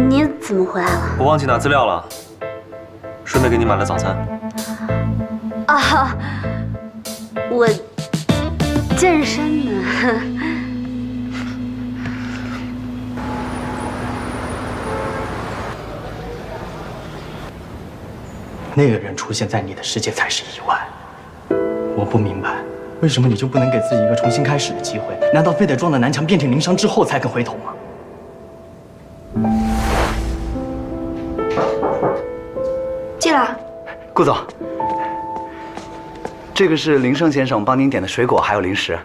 你怎么回来了？我忘记拿资料了，顺便给你买了早餐。啊，我健身呢。那个人出现在你的世界才是意外。我不明白，为什么你就不能给自己一个重新开始的机会？难道非得撞得南墙遍体鳞伤之后才肯回头吗？进来。顾总，这个是林胜先生帮您点的水果还有零食。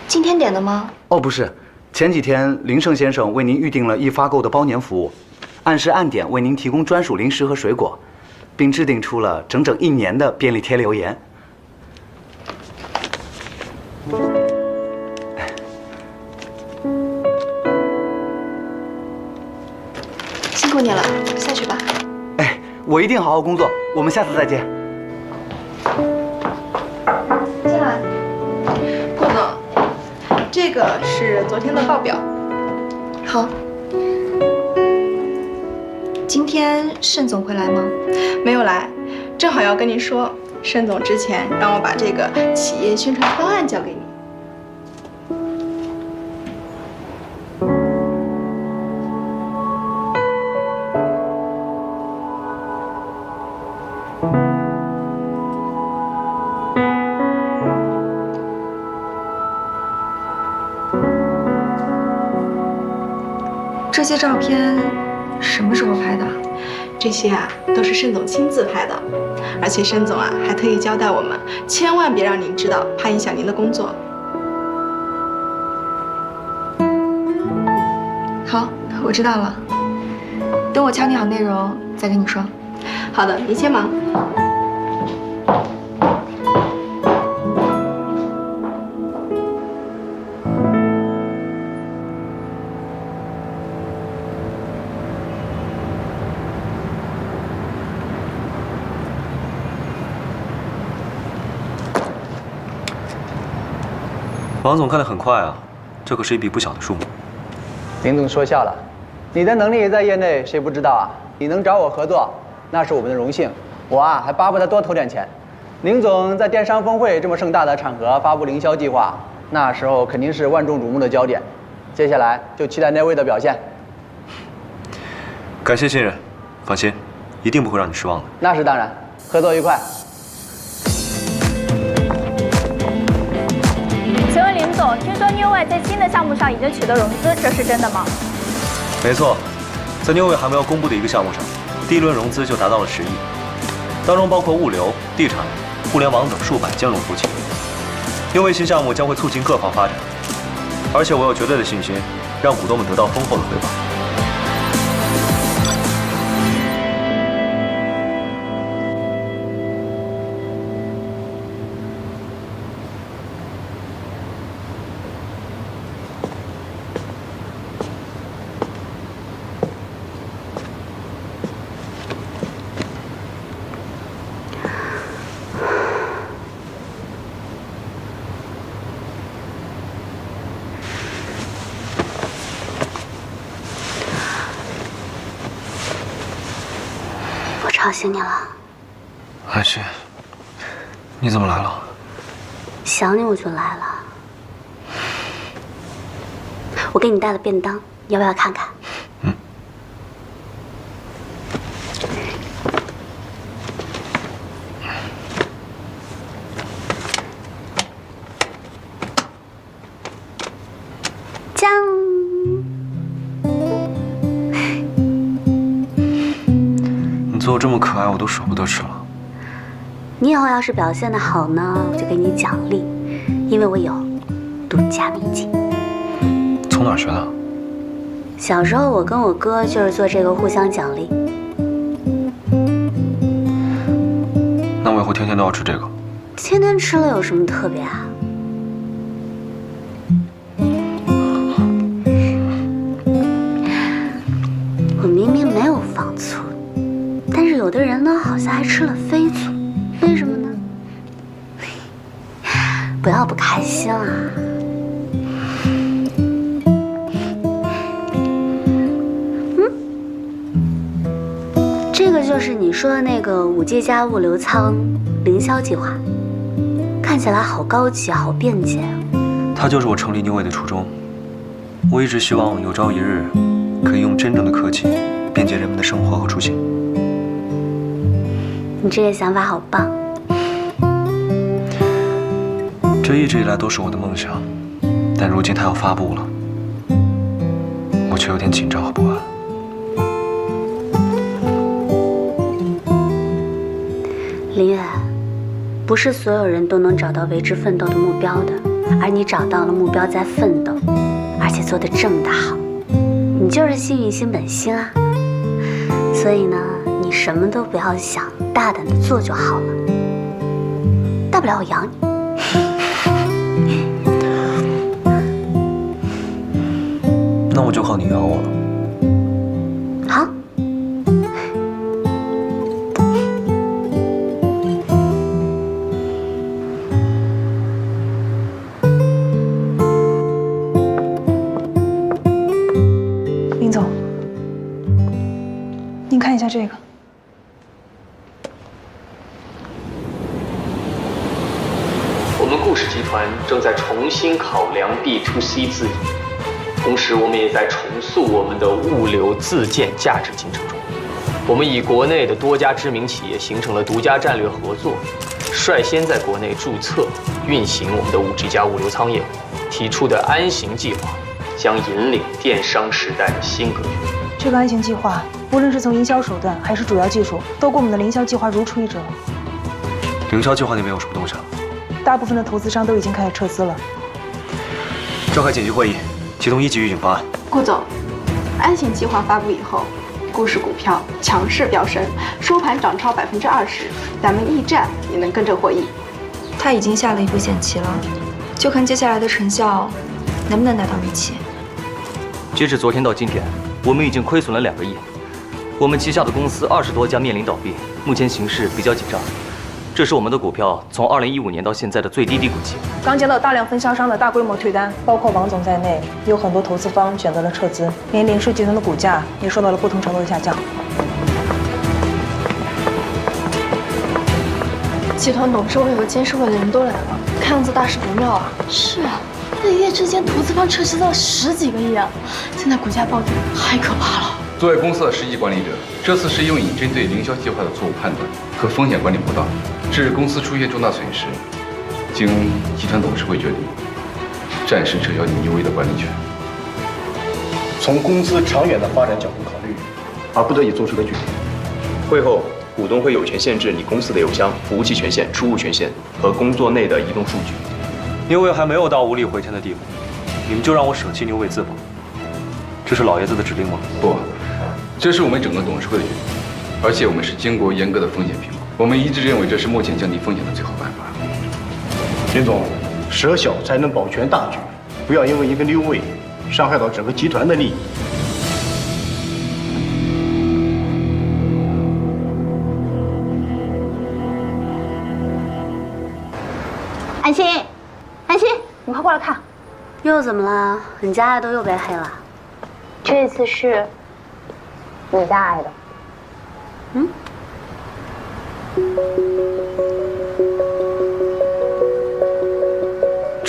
今天点的吗？哦，不是，前几天林胜先生为您预定了易发购的包年服务，按时按点为您提供专属零食和水果，并制定出了整整1年的便利贴留言。辛苦你了，下去吧。哎，我一定好好工作，我们下次再见。进来。顾总，这个是昨天的报表。好。今天盛总会来吗？没有来，正好要跟你说，盛总之前让我把这个企业宣传方案交给你。这些照片什么时候拍的？这些啊都是盛总亲自拍的，而且盛总啊还特意交代我们，千万别让您知道，怕影响您的工作。好，我知道了，等我敲定好内容再跟你说。好的，您先忙。王总干得很快啊，这可是一笔不小的数目。林总说笑了，你的能力在业内谁不知道啊？你能找我合作，那是我们的荣幸。我啊还巴不得多投点钱。林总在电商峰会这么盛大的场合发布营销计划，那时候肯定是万众瞩目的焦点。接下来就期待那位的表现。感谢信任，放心，一定不会让你失望的。那是当然，合作愉快。请问林总，听说 New Way 在新的项目上已经取得融资，这是真的吗？没错，在 New Way 还没有公布的一个项目上，第一轮融资就达到了10亿，当中包括物流、地产、互联网等数百兼容服务企业。New Way 新项目将会促进各方发展，而且我有绝对的信心，让股东们得到丰厚的回报。吵醒你了？安心，你怎么来了？想你我就来了。我给你带了便当，要不要看看？酱。你做的这么可爱，我都舍不得吃了。你以后要是表现得好呢，我就给你奖励，因为我有独家秘籍。从哪儿学的？小时候我跟我哥就是做这个互相奖励。那我以后天天都要吃这个。天天吃了有什么特别啊？我明明没有放醋，但是有的人呢，好像还吃了飞醋，为什么呢？不要不开心啊！这个就是你说的那个5G 加物流仓凌霄计划，看起来好高级，好便捷啊！它就是我成立 New Way 的初衷。我一直希望有朝一日，可以用真正的科技便捷人们的生活和出行。你这个想法好棒。这一直以来都是我的梦想，但如今它要发布了，我却有点紧张和不安。林远，不是所有人都能找到为之奋斗的目标的，而你找到了目标在奋斗，而且做得这么的好，你就是幸运星本星啊！所以呢，你什么都不要想，大胆的做就好了，大不了我养你。那我就靠你养我了。好。林总，您看一下这个。我们顾氏集团正在重新考量 B2C 自营。同时，我们也在重塑我们的物流自建价值进程中。我们与国内的多家知名企业形成了独家战略合作，率先在国内注册运行我们的5G 加物流仓业务。提出的安行计划将引领电商时代的新格局。这个安行计划，无论是从营销手段还是主要技术，都跟我们的凌霄计划如出一辙。凌霄计划那边有什么动向？大部分的投资商都已经开始撤资了。召开紧急会议。启动1级预警方案。顾总，安行计划发布以后，顾氏股票强势飙升，收盘涨超20%，咱们驿站也能跟着获益。他已经下了一步险棋了，就看接下来的成效能不能达到预期。截至昨天到今天，我们已经亏损了2个亿，我们旗下的公司20多家面临倒闭，目前形势比较紧张。这是我们的股票从2015年到现在的最低谷期。刚接到大量分销商的大规模退单，包括王总在内，有很多投资方选择了撤资，连凌氏集团的股价也受到了不同程度的下降。集团董事会和监事会的人都来了，看样子大事不妙啊！是啊，那一夜之间投资方撤资到10几个亿啊，现在股价暴跌，太可怕了。作为公司的实际管理者，这次是因为你针对凌霄计划的错误判断和风险管理不当，致公司出现重大损失，经集团董事会决定，暂时撤销你New Way的管理权。从公司长远的发展角度考虑，而不得已做出的决定。会后，股东会有权限制你公司的邮箱、服务器权限、出入权限和工作内的移动数据。New Way还没有到无力回天的地步，你们就让我舍弃New Way自保，这是老爷子的指令吗？不。这是我们整个董事会的决定，而且我们是经过严格的风险评估。我们一致认为这是目前降低风险的最好办法。林总，舍小才能保全大局，不要因为一个New Way伤害到整个集团的利益。安心，安心，你快过来看，又怎么了？你家爱豆又被黑了？这次是。你家爱的，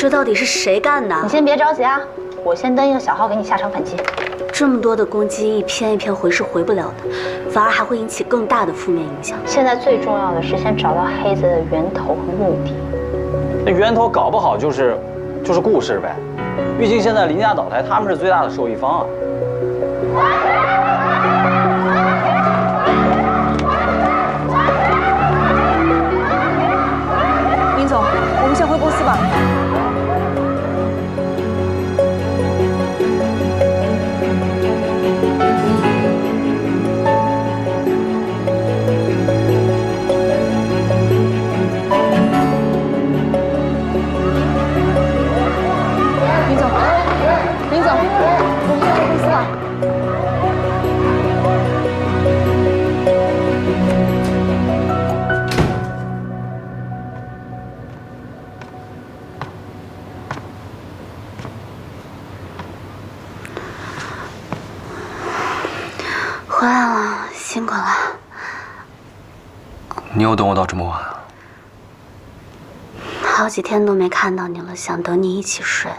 这到底是谁干的？你先别着急啊，我先登一个小号给你下场反击。这么多的攻击，一篇一篇回是回不了的，反而还会引起更大的负面影响。现在最重要的是先找到黑子的源头和目的。那源头搞不好就是顾氏呗，毕竟现在林家倒台，他们是最大的受益方啊。林总，我们先回公司吧。林总，我们先回公司吧。回来了，辛苦了。你又等我到这么晚啊？好几天都没看到你了，想等你一起睡。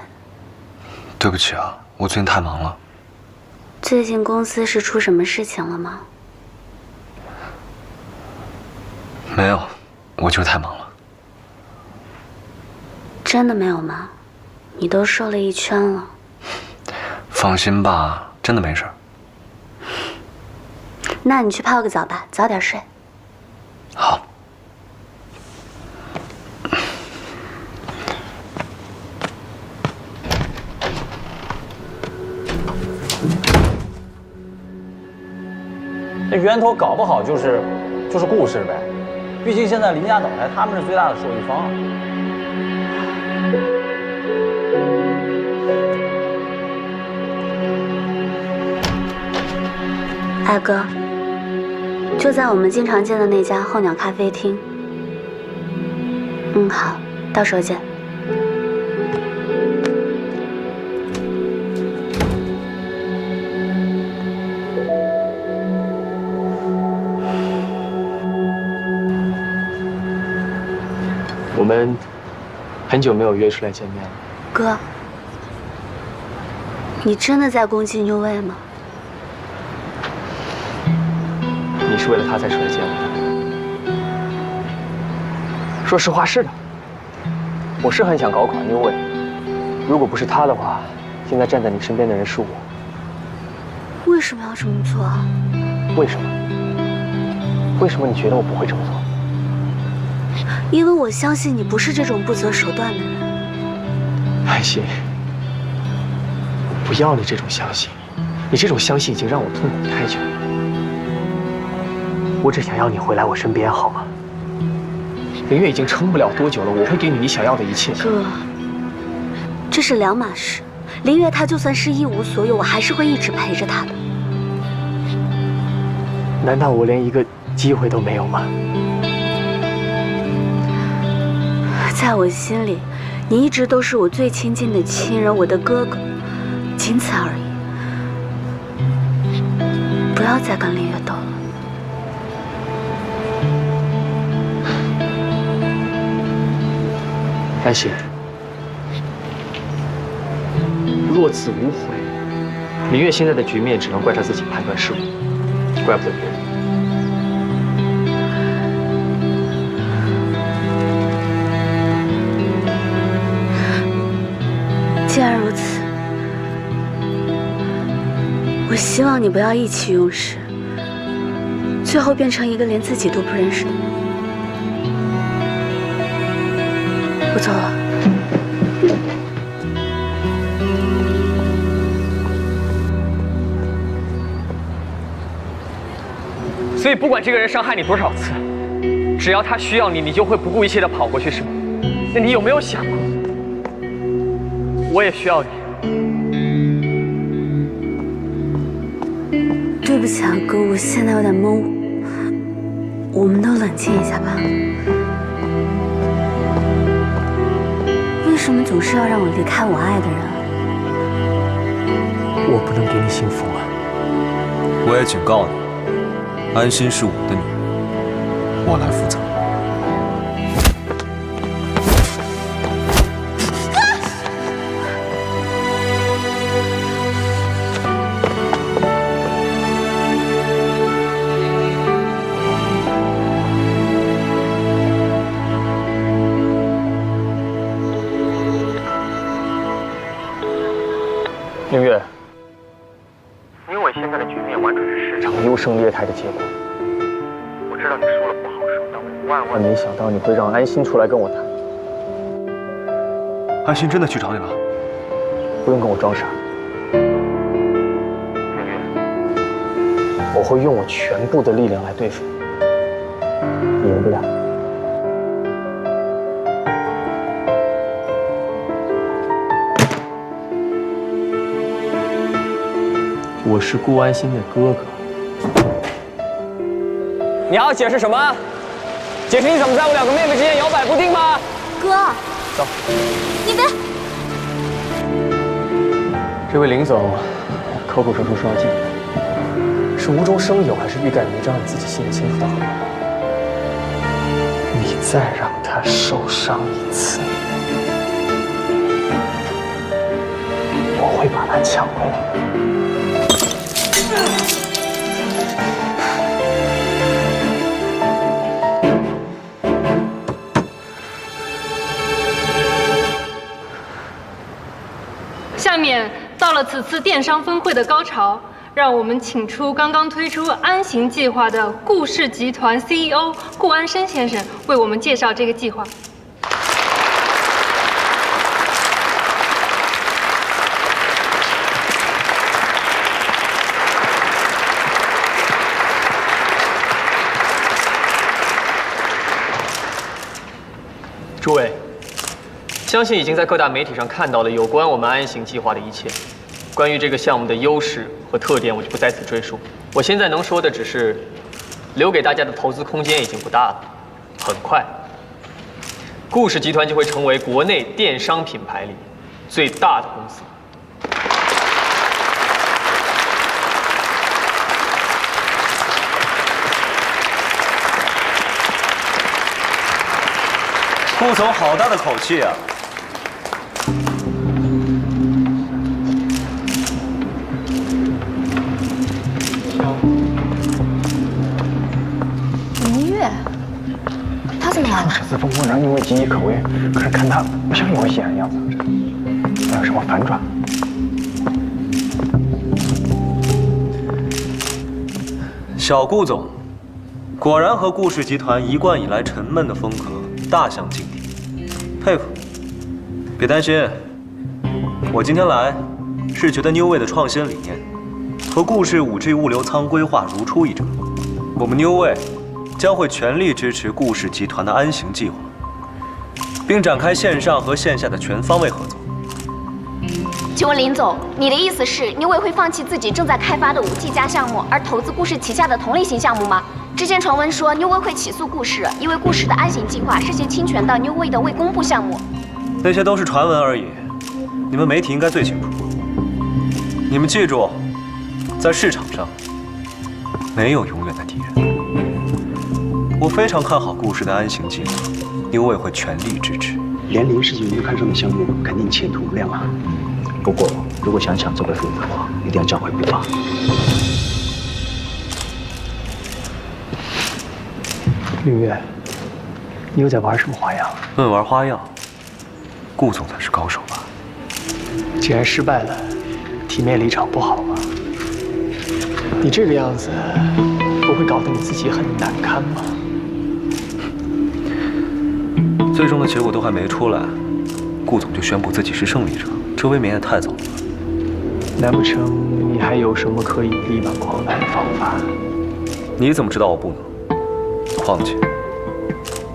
对不起啊，我最近太忙了。最近公司是出什么事情了吗？没有，我就是太忙了。真的没有吗？你都瘦了一圈了。放心吧，真的没事儿。那你去泡个澡吧，早点睡。好。那源头搞不好就是顾氏呗，毕竟现在林家倒台，他们是最大的受益方啊。艾哥，就在我们经常见的那家候鸟咖啡厅。好，到时候见。我们很久没有约出来见面了。哥，你真的在攻击New Way吗？你是为了他才出来见我的？说实话，是的，我是很想搞垮New Way。如果不是他的话，现在站在你身边的人是我。为什么要这么做啊？为什么？为什么你觉得我不会这么做？因为我相信你不是这种不择手段的人。安心，我不要你这种相信，你这种相信已经让我痛苦太久了。我只想要你回来我身边，好吗？林月已经撑不了多久了，我会给你你想要的一切。哥，这是两码事。林月她就算是一无所有，我还是会一直陪着她的。难道我连一个机会都没有吗？在我心里，你一直都是我最亲近的亲人，我的哥哥，仅此而已。不要再跟林月斗了。安心，若此无悔。林月现在的局面只能怪她自己判断失误，怪不得别人。既然如此，我希望你不要意气用事，最后变成一个连自己都不认识的人。我走了。所以不管这个人伤害你多少次，只要他需要你，你就会不顾一切的跑过去，是吗？那你有没有想过，我也需要你？对不起啊，哥，我现在有点懵。我们都冷静一下吧。为什么总是要让我离开我爱的人啊？我不能给你幸福吗？我也警告你，安心是我的女人，我来负责。明月，因为现在的局面完全是市场优胜劣汰的结果。我知道你输了不好受，但我万万没想到你会让安心出来跟我谈。安心真的去找你了？不用跟我装傻。明月，我会用我全部的力量来对付你，你赢不了。我是顾安心的哥哥。你还要解释什么？解释你怎么在我两个妹妹之间摇摆不定吗？哥，走。你别。这位林总口口声声说要进，是无中生有还是欲盖弥彰？你自己心里清楚的很。你再让他受伤一次，我会把他抢回来的。下面到了此次电商峰会的高潮，让我们请出刚刚推出安行计划的顾氏集团 CEO 顾安生先生为我们介绍这个计划。诸位，相信已经在各大媒体上看到了有关我们安行计划的一切。关于这个项目的优势和特点，我就不在此赘述。我现在能说的只是，留给大家的投资空间已经不大了。很快，顾氏集团就会成为国内电商品牌里最大的公司。顾总好大的口气啊！明月，他怎么来了？这次风波让因为岌岌可危，可是看他不像有危险的样子，还有什么反转？小顾总，果然和顾氏集团一贯以来沉闷的风格大相径庭，佩服。别担心，我今天来是觉得 Newway 的创新理念和顾氏5G 物流仓规划如出一辙。我们 Newway 将会全力支持顾氏集团的安行计划，并展开线上和线下的全方位合作。请问林总，你的意思是 Newway 会放弃自己正在开发的5G+ 项目，而投资顾氏旗下的同类型项目吗？之前传闻说 Newway 会起诉顾氏，因为顾氏的安行计划涉嫌侵权到 Newway 的未公布项目。那些都是传闻而已，你们媒体应该最清楚。你们记住，在市场上没有永远的敌人。我非常看好顾氏的安行计划，Newway会全力支持。连林氏就能看上的项目，肯定前途无量啊。不过，如果想抢这块份额的话，一定要找回步伐。明月，你又在玩什么花样？论玩花样，顾总才是高手吧？既然失败了，体面离场不好吗？你这个样子，不会搞得你自己很难堪吗？最终的结果都还没出来，顾总就宣布自己是胜利者，这未免也太早了。难不成你还有什么可以力挽狂澜的方法？你怎么知道我不能？况且，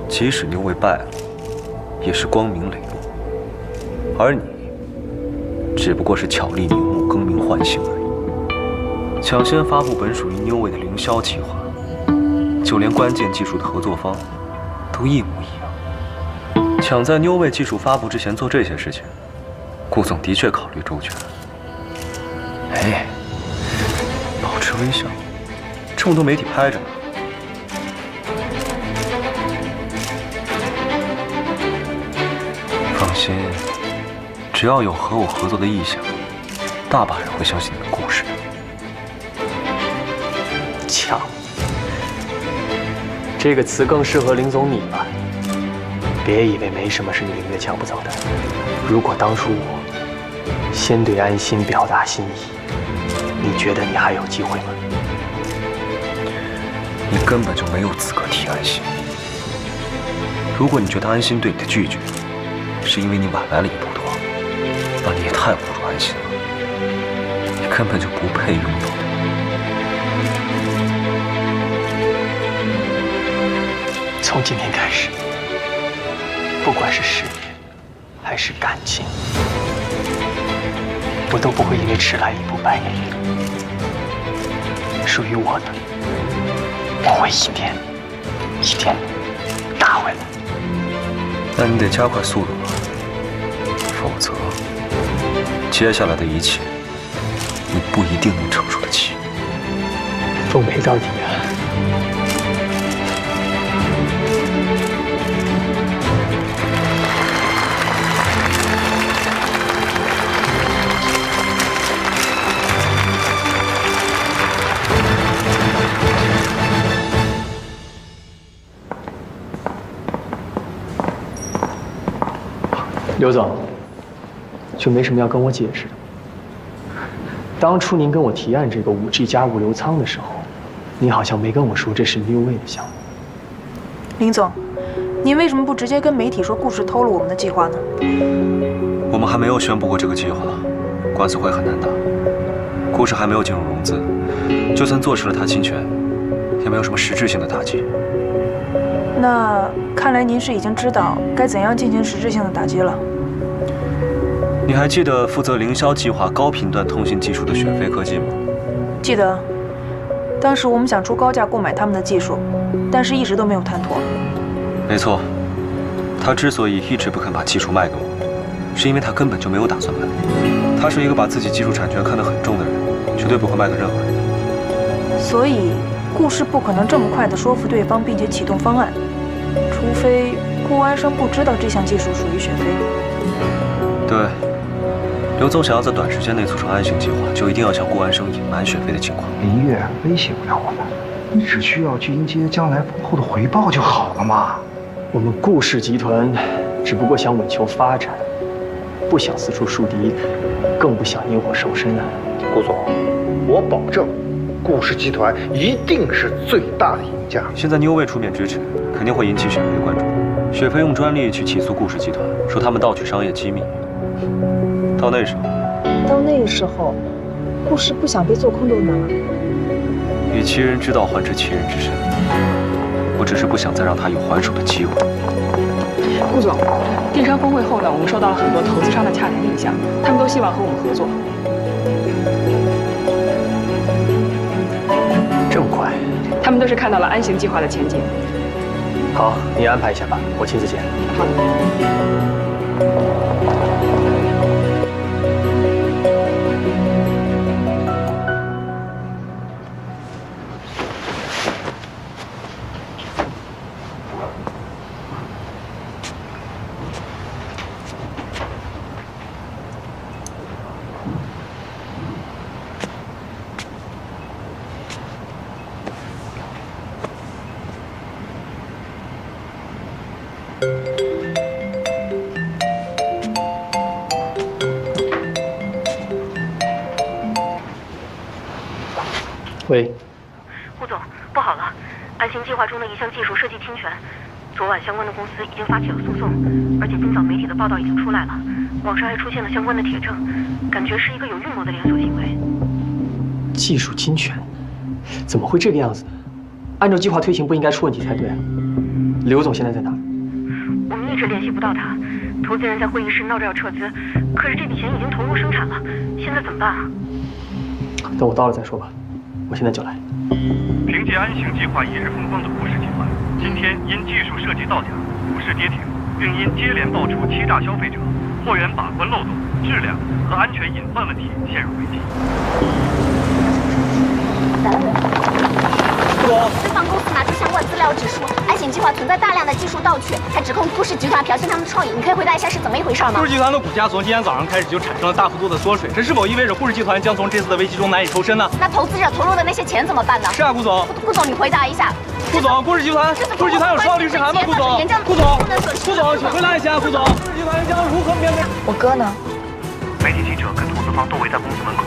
即使Newway败了，也是光明磊落，而你只不过是巧立名目、更名换姓而已。抢先发布本属于Newway的凌霄计划，就连关键技术的合作方都一模一样。抢在Newway技术发布之前做这些事情，顾总的确考虑周全。哎，保持微笑，这么多媒体拍着呢。放心，只要有和我合作的意向，大把人会相信你的故事。抢，这个词更适合林总你吧。别以为没什么是你明月抢不走的。如果当初我先对安心表达心意，你觉得你还有机会吗？你根本就没有资格提安心。如果你觉得安心对你的拒绝，是因为你晚来了一步的话，那你也太侮辱安心了。你根本就不配拥有的。从今天开始，不管是事业还是感情，我都不会因为迟来一步白眼鱼。属于我的，我会一天一天打回来。那你得加快速度了，否则接下来的一切，你不一定能承受得起。奉陪到底啊！刘总，就没什么要跟我解释的。当初您跟我提案这个5G 加物流仓的时候，您好像没跟我说这是 New Way 的项目。林总，您为什么不直接跟媒体说顾氏偷了我们的计划呢？我们还没有宣布过这个计划，官司会很难打。顾氏还没有进入融资，就算坐实了他侵权，也没有什么实质性的打击。那看来您是已经知道该怎样进行实质性的打击了。你还记得负责凌霄计划高频段通信技术的雪飞科技吗？记得，当时我们想出高价购买他们的技术，但是一直都没有谈妥。没错，他之所以一直不肯把技术卖给我，是因为他根本就没有打算卖。他是一个把自己技术产权看得很重的人，绝对不会卖给任何人。所以，顾氏不可能这么快地说服对方，并且启动方案，除非顾安生不知道这项技术属于雪飞。对，刘总想要在短时间内促成安行计划，就一定要向顾安生隐瞒雪飞的情况。林月威胁不了我们，你只需要去迎接将来丰厚的回报就好了嘛。我们顾氏集团只不过想稳求发展，不想四处树敌，更不想引火烧身啊。顾总，我保证，顾氏集团一定是最大的赢家。现在New Way出面支持，肯定会引起雪飞的关注。雪飞用专利去起诉顾氏集团，说他们盗取商业机密。到那时候，顾氏不想被做空都难了。以其人之道还治其人之身，我只是不想再让他有还手的机会。顾总，电商峰会后呢，我们收到了很多投资商的洽谈意向，他们都希望和我们合作。这么快？他们都是看到了安行计划的前景。好，你安排一下吧，我亲自见。好的。喂，顾总，不好了，安行计划中的一项技术设计侵权，昨晚相关的公司已经发起了诉讼，而且今早媒体的报道已经出来了，网上还出现了相关的帖证，感觉是一个有预谋的连锁行为。技术侵权？怎么会这个样子呢？按照计划推行不应该出问题才对啊。刘总现在在哪？我们一直联系不到他，投资人在会议室闹着要撤资，可是这笔钱已经投入生产了，现在怎么办啊？等我到了再说吧。我现在就来。凭借安行计划一日风光的顾氏集团，今天因技术设计造假，股市跌停，并因接连爆出欺诈消费者、货源把关漏洞、质量和安全隐患问题陷入危机。资方公司拿出相关资料指出，安行计划存在大量的技术盗取，还指控顾氏集团剽窃他们的创意。你可以回答一下是怎么一回事吗？顾氏集团的股价从今天早上开始就产生了大幅度的缩水，这是否意味着顾氏集团将从这次的危机中难以抽身呢？那投资者投入的那些钱怎么办呢？是啊，顾总。顾总，你回答一下。顾总，顾氏集团有收到律师函吗？顾总，请回答一下，顾总，顾氏集团将如何面对？我哥呢？媒体记者跟投资方都围在公司门口，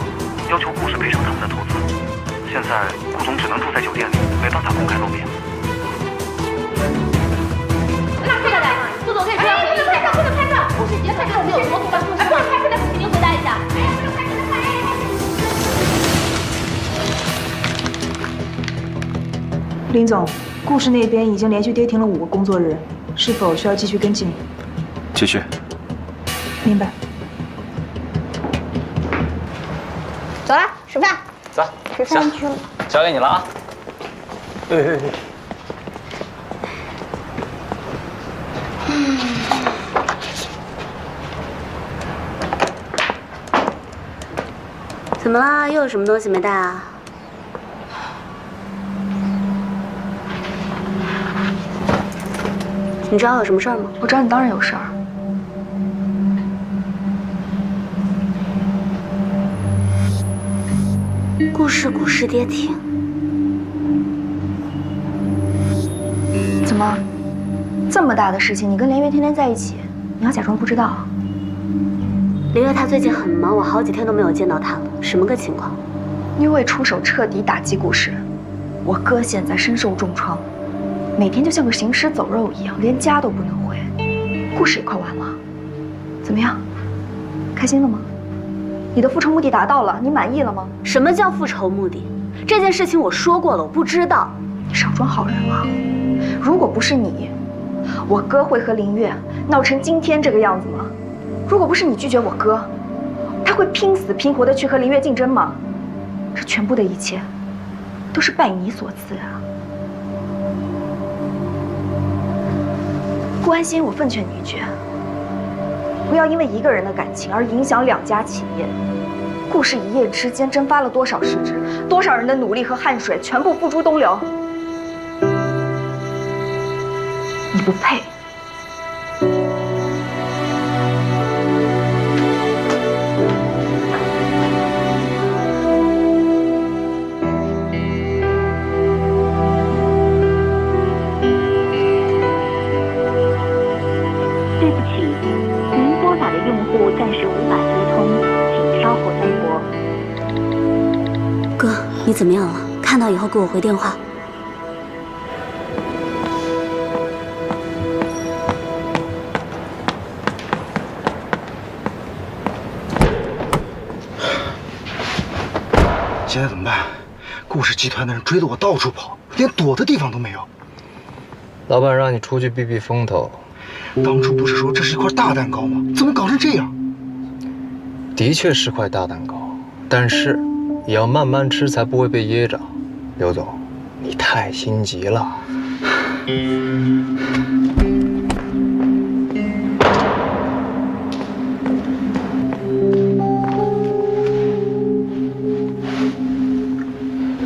要求顾氏赔偿他们的投资。现在顾总只能住在酒店里，没办法公开露面。顾总可以出来回应一下。不能拍照，顾氏集团到底有什么不关？不能拍出来，请您回答一下。林总，顾氏那边已经连续跌停了5个工作日，是否需要继续跟进？继续。明白。走了，吃饭。走，吃饭去了。交给你了啊。怎么啦？又有什么东西没带啊？你知道有什么事儿吗？我找你当然有事儿。顾氏跌停。怎么，这么大的事情，你跟林月天天在一起，你要假装不知道？林月她最近很忙，我好几天都没有见到她了，什么个情况？因为出手彻底打击顾氏，我哥现在身受重创，每天就像个行尸走肉一样，连家都不能回。顾氏也快完了，怎么样？开心了吗？你的复仇目的达到了，你满意了吗？什么叫复仇目的？这件事情我说过了，我不知道。你少装好人了。如果不是你，我哥会和林月闹成今天这个样子吗？如果不是你拒绝我哥，他会拼死拼活的去和林月竞争吗？这全部的一切，都是拜你所赐啊！顾安心，我奉劝你一句，不要因为一个人的感情而影响2家企业。顾氏一夜之间蒸发了多少市值，多少人的努力和汗水全部付诸东流。你不配。对不起，您拨打的用户暂时无法接通，请稍后再拨。哥，你怎么样了？看到以后给我回电话。现在怎么办？顾氏集团的人追着我到处跑，连躲的地方都没有。老板让你出去避避风头。当初不是说这是一块大蛋糕吗？怎么搞成这样？的确是块大蛋糕，但是也要慢慢吃才不会被噎着。刘总，你太心急了。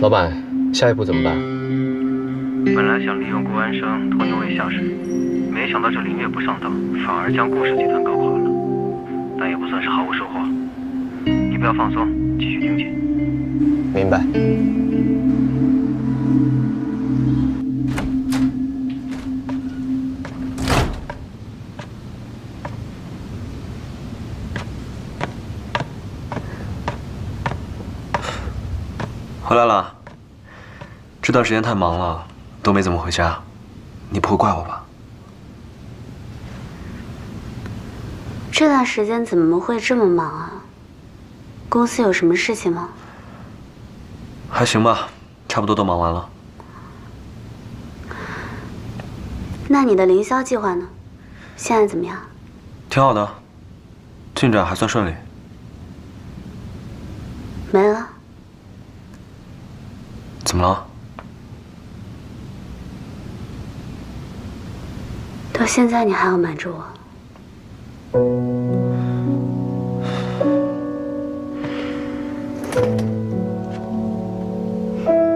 老板，下一步怎么办？本来想利用顾安生拖牛尾下水，没想到这林月不上当，反而将顾氏集团搞垮了。但也不算是毫无收获。你不要放松，继续盯紧。明白。回来了。这段时间太忙了，都没怎么回家。你不会怪我吧？这段时间怎么会这么忙啊？公司有什么事情吗？还行吧，差不多都忙完了。那你的凌霄计划呢？现在怎么样？挺好的，进展还算顺利。没了？怎么了？到现在你还要瞒着我？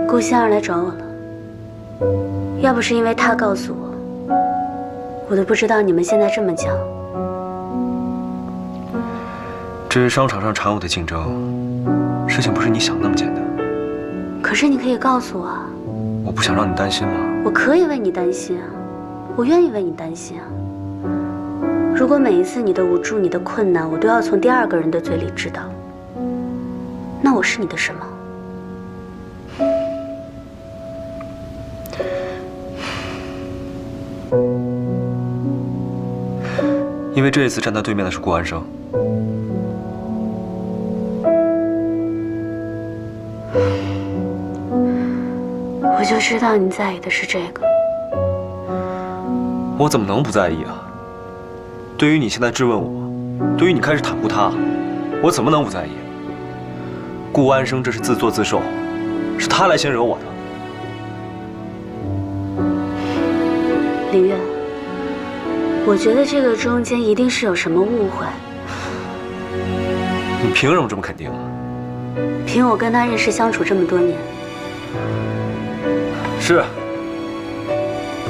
顾仙儿来找我了，要不是因为她告诉我，我都不知道你们现在这么僵。至于商场上常有的竞争，事情不是你想那么简单。可是你可以告诉我啊。我不想让你担心吗？我可以为你担心啊，我愿意为你担心啊。如果每一次你的无助、你的困难，我都要从第二个人的嘴里知道，那我是你的什么？因为这一次站在对面的是顾安生。我就知道你在意的是这个。我怎么能不在意啊？对于你现在质问我，对于你开始袒护他，我怎么能不在意？顾安生这是自作自受，是他来先惹我的。林月，我觉得这个中间一定是有什么误会。你凭什么这么肯定啊？凭我跟他认识相处这么多年。是，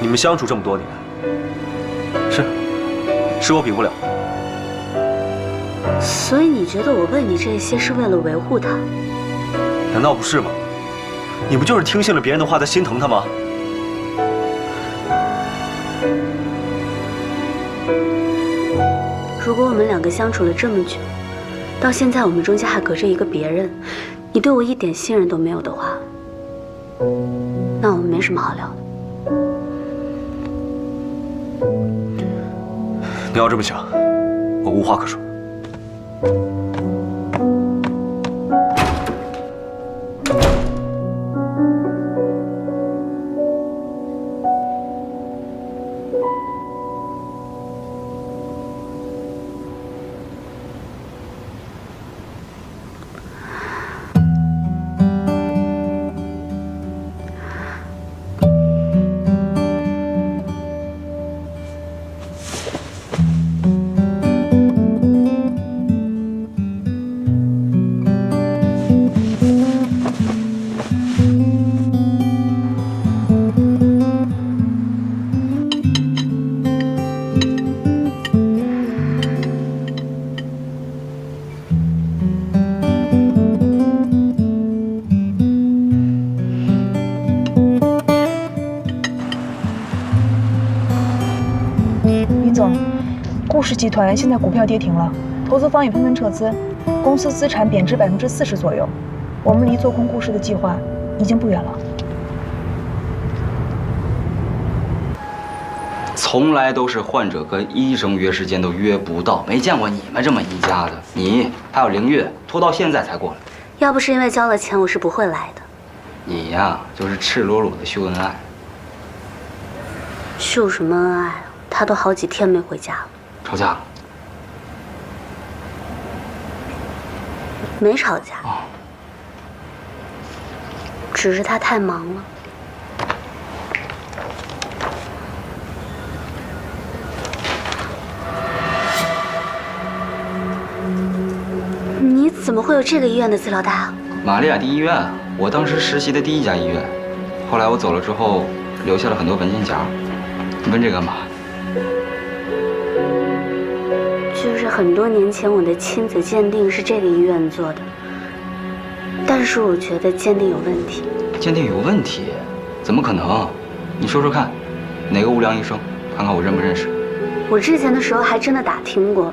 你们相处这么多年，是我比不了。所以你觉得我问你这些是为了维护他？难道不是吗？你不就是听信了别人的话在心疼他吗？如果我们两个相处了这么久，到现在我们中间还隔着一个别人，你对我一点信任都没有的话，那我们没什么好聊的。你要这么想，我无话可说。顾氏集团现在股票跌停了，投资方也纷纷撤资，公司资产贬值40%左右。我们离做空顾氏的计划已经不远了。从来都是患者跟医生约时间都约不到，没见过你们这么一家的。你还有凌月，拖到现在才过来。要不是因为交了钱，我是不会来的。你呀，就是赤裸裸的秀恩爱。秀什么恩爱啊？他都好几天没回家了。吵架了？没吵架，只是他太忙了。你怎么会有这个医院的资料袋啊？玛利亚蒂医院，我当时实习的第一家医院。后来我走了之后，留下了很多文件夹。你问这干嘛？就是很多年前我的亲子鉴定是这个医院做的，但是我觉得鉴定有问题。鉴定有问题？怎么可能？你说说看，哪个无良医生？看看我认不认识。我之前的时候还真的打听过，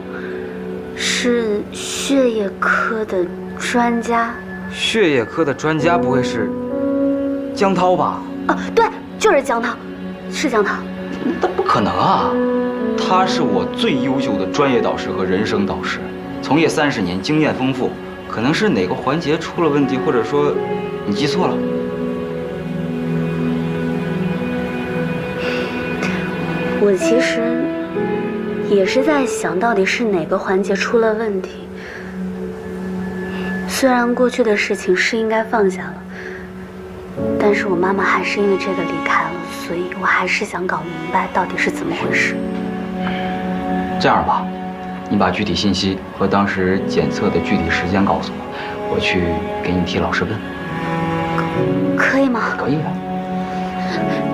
是血液科的专家。血液科的专家不会是江涛吧？哦，对，就是江涛，是江涛。那不可能啊！他是我最优秀的专业导师和人生导师，从业30年，经验丰富。可能是哪个环节出了问题，或者说你记错了。我其实也是在想，到底是哪个环节出了问题。虽然过去的事情是应该放下了，但是我妈妈还是因为这个离开了，所以我还是想搞明白到底是怎么回事。这样吧，你把具体信息和当时检测的具体时间告诉我，我去给你替老师问。可以吗？可以啊。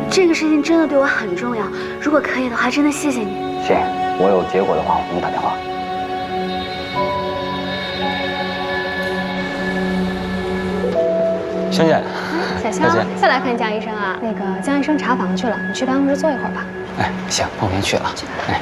这个事情真的对我很重要，如果可以的话，真的谢谢你。行，我有结果的话，我给你打电话。萱姐，小肖，再来看江医生啊。那个江医生查房去了，你去办公室坐一会儿吧。哎，行，我先去了。哎。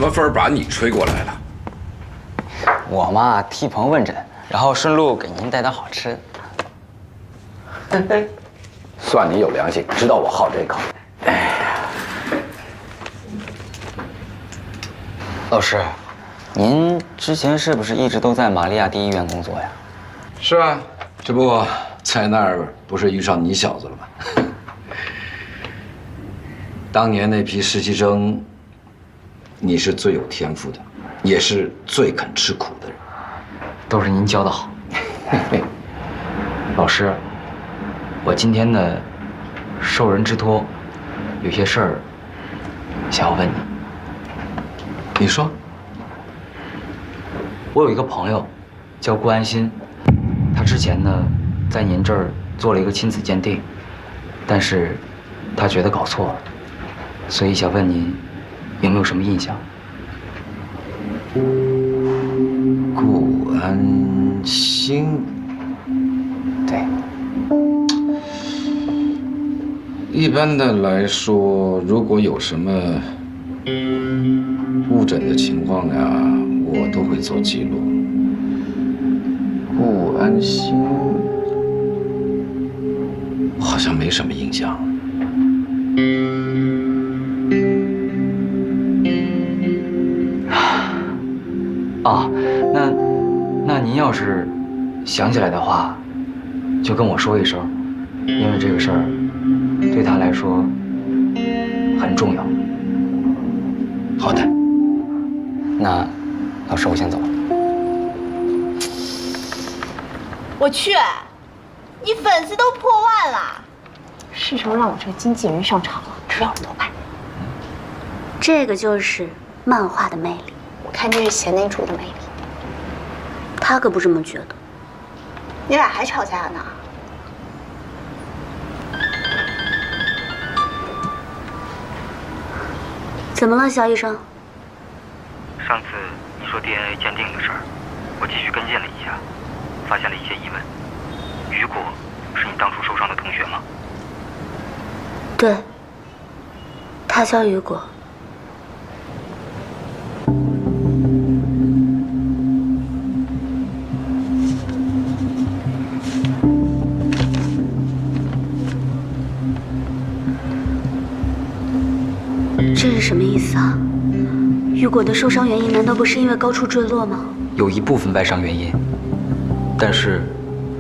么风把你吹过来了？我嘛替朋友问诊，然后顺路给您带点好吃的。算你有良心，知道我好这口。哎呀，老师，您之前是不是一直都在玛利亚第一医院工作呀？是啊，只不过在那儿不是遇上你小子了吗？当年那批实习生，你是最有天赋的，也是最肯吃苦的人。都是您教的好。老师，我今天呢，受人之托，有些事儿想要问你。你说。我有一个朋友，叫顾安心，他之前呢，在您这儿做了一个亲子鉴定，但是他觉得搞错了，所以想问您，有没有什么印象？顾安心。对。一般的来说，如果有什么误诊的情况呀，我都会做记录。顾安心，好像没什么印象。啊，那您要是想起来的话，就跟我说一声，因为这个事儿对他来说很重要。好的。那老师，我先走了。我去，你粉丝都破万了，是时候让我这个经纪人上场了，只要人多拍。这个就是漫画的魅力。我看这是贤内助的魅力。他可不这么觉得。你俩还吵架呢？怎么了，肖医生？上次你说 DNA 鉴定的事儿，我继续跟进了一下，发现了一些疑问。雨果是你当初受伤的同学吗？对，他叫雨果。这是什么意思啊？雨果的受伤原因难道不是因为高处坠落吗？有一部分外伤原因，但是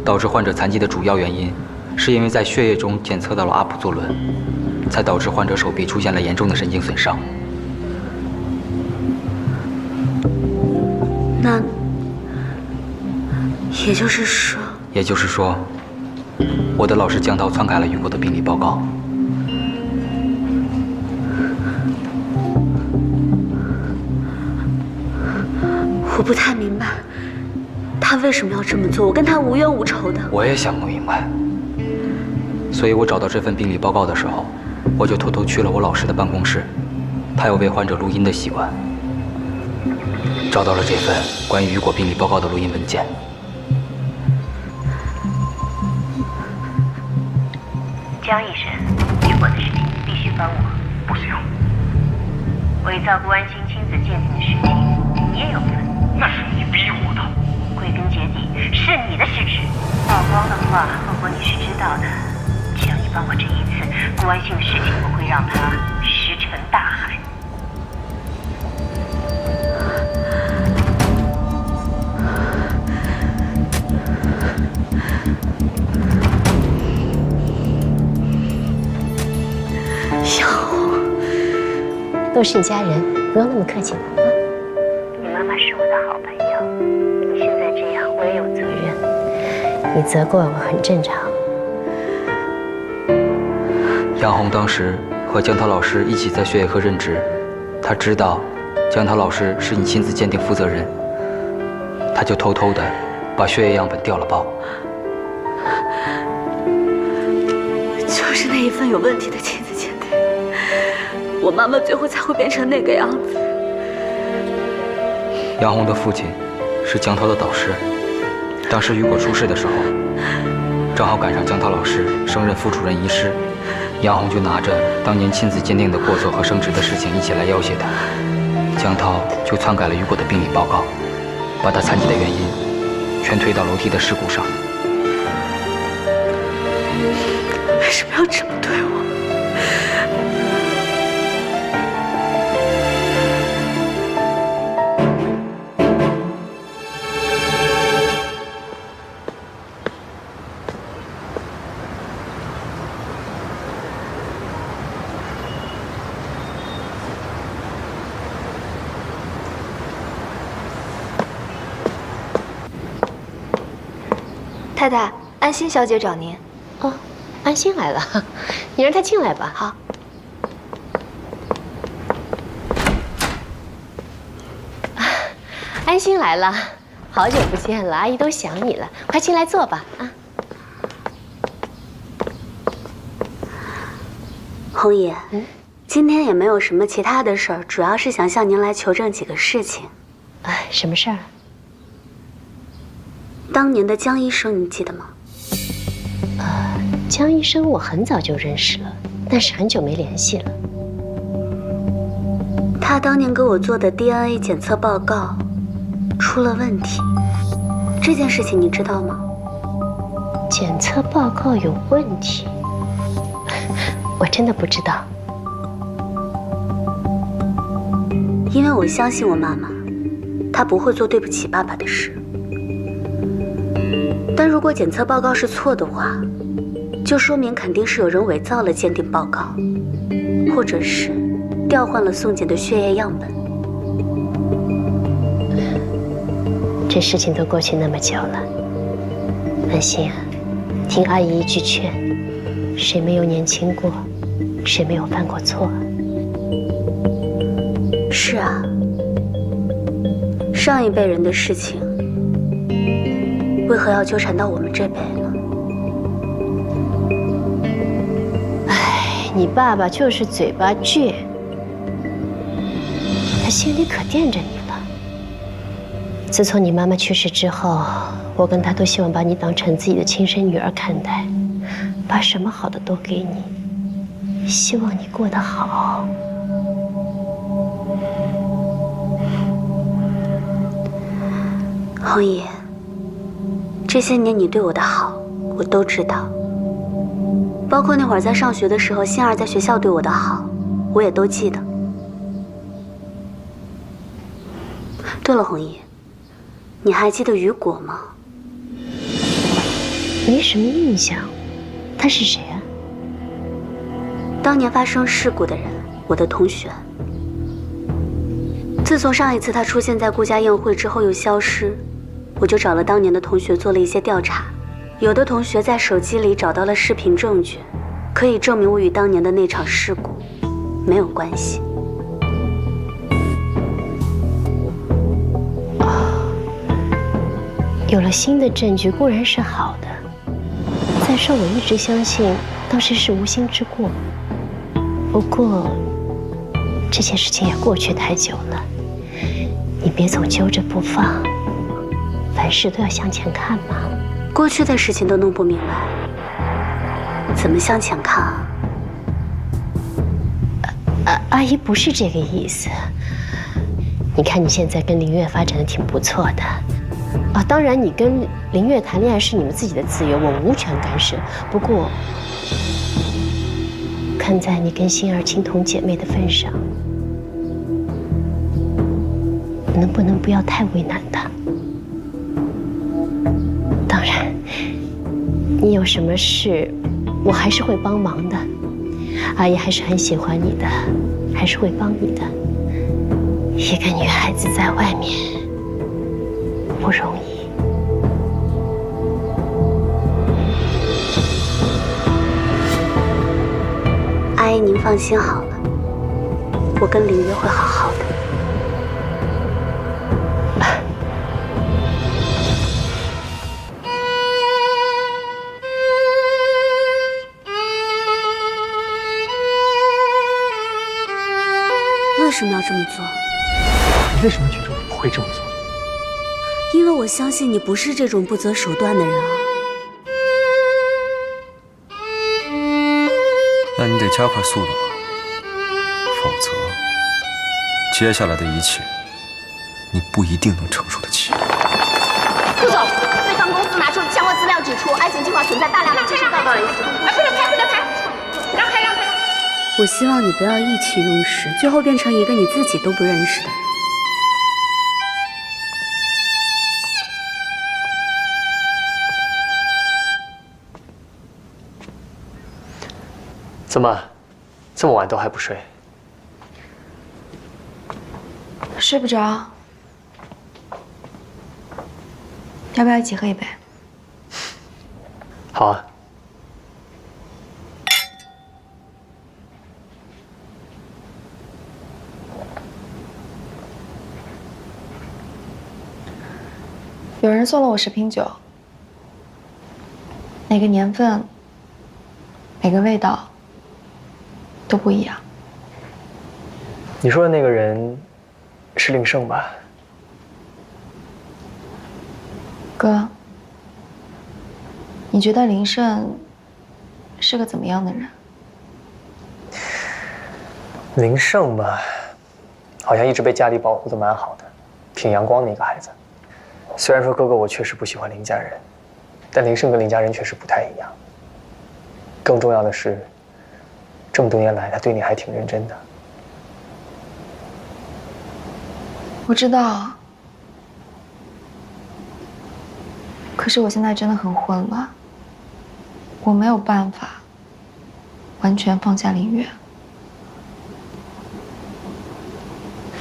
导致患者残疾的主要原因，是因为在血液中检测到了阿普唑仑，才导致患者手臂出现了严重的神经损伤。那也就是说，我的老师江涛篡改了雨果的病理报告。我不太明白，他为什么要这么做？我跟他无冤无仇的。我也想不明白，所以我找到这份病理报告的时候，我就偷偷去了我老师的办公室，他有为患者录音的习惯，找到了这份关于雨果病理报告的录音文件。江医生，雨果的事情必须帮我。不行。伪造顾安心亲子鉴定的事情，你也有份。那是你逼我的。归根结底是你的失职。曝光的话，后果你是知道的。只要你帮我这一次，顾安心的事情我会让他石沉大海。小红，都是一家人，不用那么客气的啊。你妈妈是我的好朋友，你现在这样，我也有责任。你责怪我很正常。杨红当时和江涛老师一起在血液科任职，他知道江涛老师是你亲子鉴定负责人，他就偷偷的把血液样本调了报。就是那一份有问题的亲子鉴定，我妈妈最后才会变成那个样子。杨红的父亲是江涛的导师，当时雨果出事的时候，正好赶上江涛老师升任副主任医师，杨红就拿着当年亲子鉴定的过错和升职的事情一起来要挟他，江涛就篡改了雨果的病理报告，把他残疾的原因全推到楼梯的事故上。为什么要这么对我？太太，安心小姐找您。哦，安心来了，你让她进来吧。好。安心来了，好久不见了，阿姨都想你了，快进来坐吧。啊，红姨，今天也没有什么其他的事儿，主要是想向您来求证几个事情。哎，什么事儿？当年的江医生，你记得吗？江医生我很早就认识了，但是很久没联系了。他当年给我做的 DNA 检测报告出了问题，这件事情你知道吗？检测报告有问题？我真的不知道。因为我相信我妈妈，她不会做对不起爸爸的事。但如果检测报告是错的话，就说明肯定是有人伪造了鉴定报告，或者是调换了宋姐的血液样本。这事情都过去那么久了，安心啊，听阿姨一句劝，谁没有年轻过，谁没有犯过错？是啊，上一辈人的事情，为何要纠缠到我们这辈呢？哎，你爸爸就是嘴巴倔，他心里可惦着你了。自从你妈妈去世之后，我跟他都希望把你当成自己的亲生女儿看待，把什么好的都给你，希望你过得好。红姨，这些年你对我的好，我都知道。包括那会儿在上学的时候，欣儿在学校对我的好，我也都记得。对了，红姨，你还记得雨果吗？没什么印象，他是谁啊？当年发生事故的人，我的同学。自从上一次他出现在顾家宴会之后又消失，我就找了当年的同学做了一些调查。有的同学在手机里找到了视频证据，可以证明我与当年的那场事故没有关系。有了新的证据固然是好的，再说我一直相信当时是无心之过。不过这件事情也过去太久了，你别总揪着不放，凡事都要向前看嘛。过去的事情都弄不明白，怎么向前看啊？阿姨不是这个意思。你看你现在跟林月发展的挺不错的。当然，你跟林月谈恋爱是你们自己的自由，我无权干涉。不过，看在你跟欣儿情同姐妹的份上，能不能不要太为难她？当然，你有什么事，我还是会帮忙的。阿姨还是很喜欢你的，还是会帮你的。一个女孩子在外面不容易。阿姨，您放心好了，我跟林月会好好的。为什么要这么做？你为什么觉得我不会这么做？因为我相信你不是这种不择手段的人啊。那你得加快速度了，否则接下来的一切，你不一定能承受得起。顾总，对方公司拿出相关资料指出，安行计划存在大量的技术盗版。不能拍，不能拍，让开，让开。我希望你不要意气用事，最后变成一个你自己都不认识的人。怎么，这么晚都还不睡？睡不着，要不要一起喝一杯？好啊。有人送了我10瓶酒，每个年份、每个味道都不一样。你说的那个人是林胜吧？哥，你觉得林胜是个怎么样的人？林胜嘛，好像一直被家里保护得蛮好的，挺阳光的一个孩子。虽然说哥哥我确实不喜欢林家人，但林胜跟林家人确实不太一样。更重要的是，这么多年来他对你还挺认真的。我知道，可是我现在真的很混乱，我没有办法完全放下林月。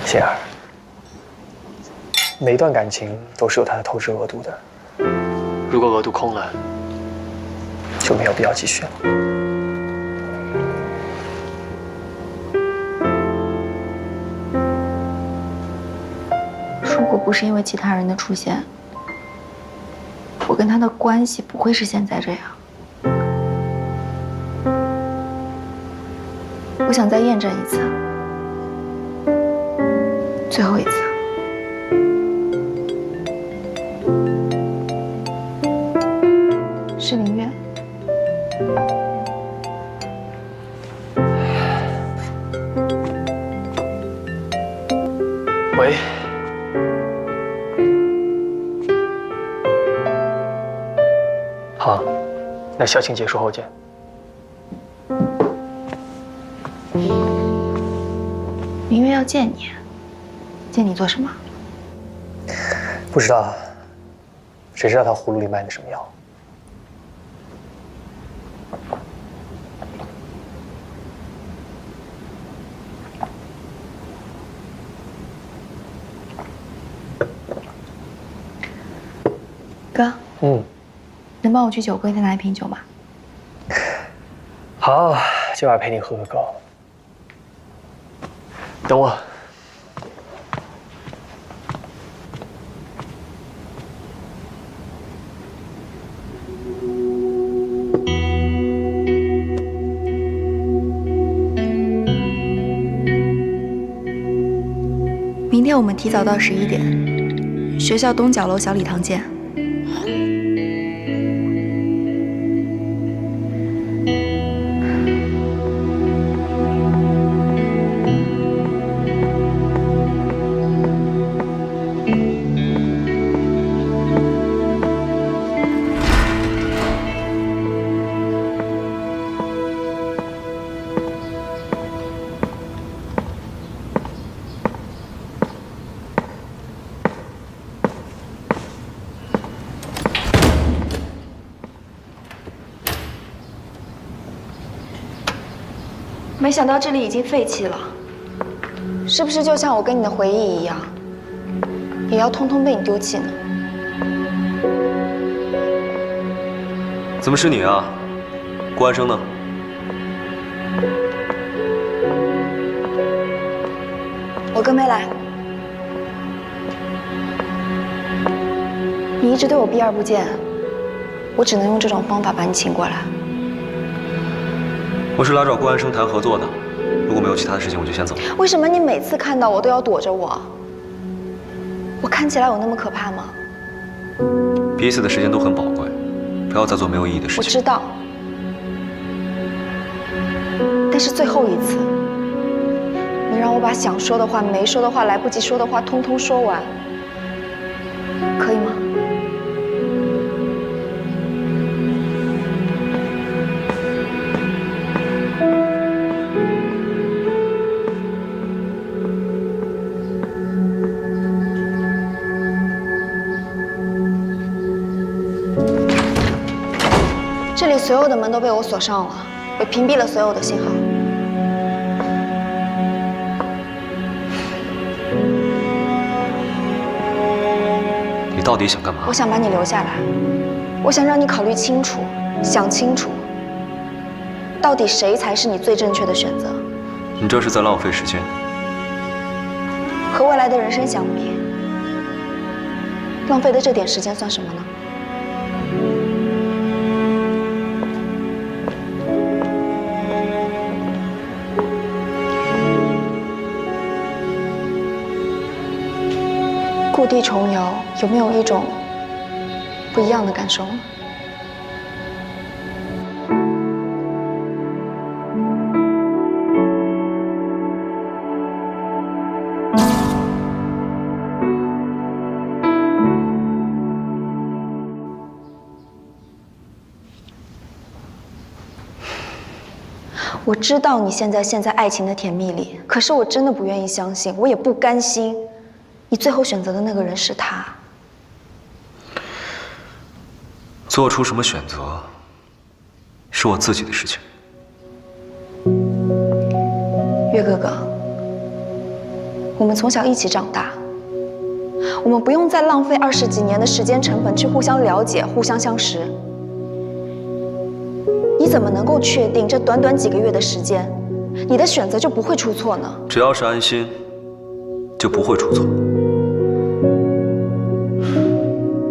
心儿，每一段感情都是有它的透支额度的，如果额度空了，就没有必要继续了。如果不是因为其他人的出现，我跟他的关系不会是现在这样。我想再验证一次，最后一次。是林月。喂。好，那校庆结束后见。林月要见你，见你做什么？不知道，谁知道他葫芦里卖的什么药？哥，能帮我去酒柜再拿1瓶酒吗？好，今晚陪你喝个够。等我。明天我们提早到11点，学校东角楼小礼堂见。没想到这里已经废弃了，是不是就像我跟你的回忆一样，也要通通被你丢弃呢？怎么是你啊？顾安生呢？我哥没来。你一直对我避而不见，我只能用这种方法把你请过来。我是来找顾安生谈合作的，如果没有其他的事情，我就先走。为什么你每次看到我都要躲着我？我看起来有那么可怕吗？彼此的时间都很宝贵，不要再做没有意义的事情。我知道，但是最后一次，你让我把想说的话、没说的话、来不及说的话，通通说完，可以吗？这里所有的门都被我锁上了，也屏蔽了所有的信号。你到底想干嘛？我想把你留下来，我想让你考虑清楚，想清楚，到底谁才是你最正确的选择。你这是在浪费时间。和未来的人生相比，浪费的这点时间算什么呢？故地重游，有没有一种不一样的感受呢？我知道你现在爱情的甜蜜里，可是我真的不愿意相信，我也不甘心。你最后选择的那个人是他。做出什么选择，是我自己的事情。岳哥哥，我们从小一起长大，我们不用再浪费20几年的时间成本去互相了解、互相相识。你怎么能够确定这短短几个月的时间，你的选择就不会出错呢？只要是安心，就不会出错。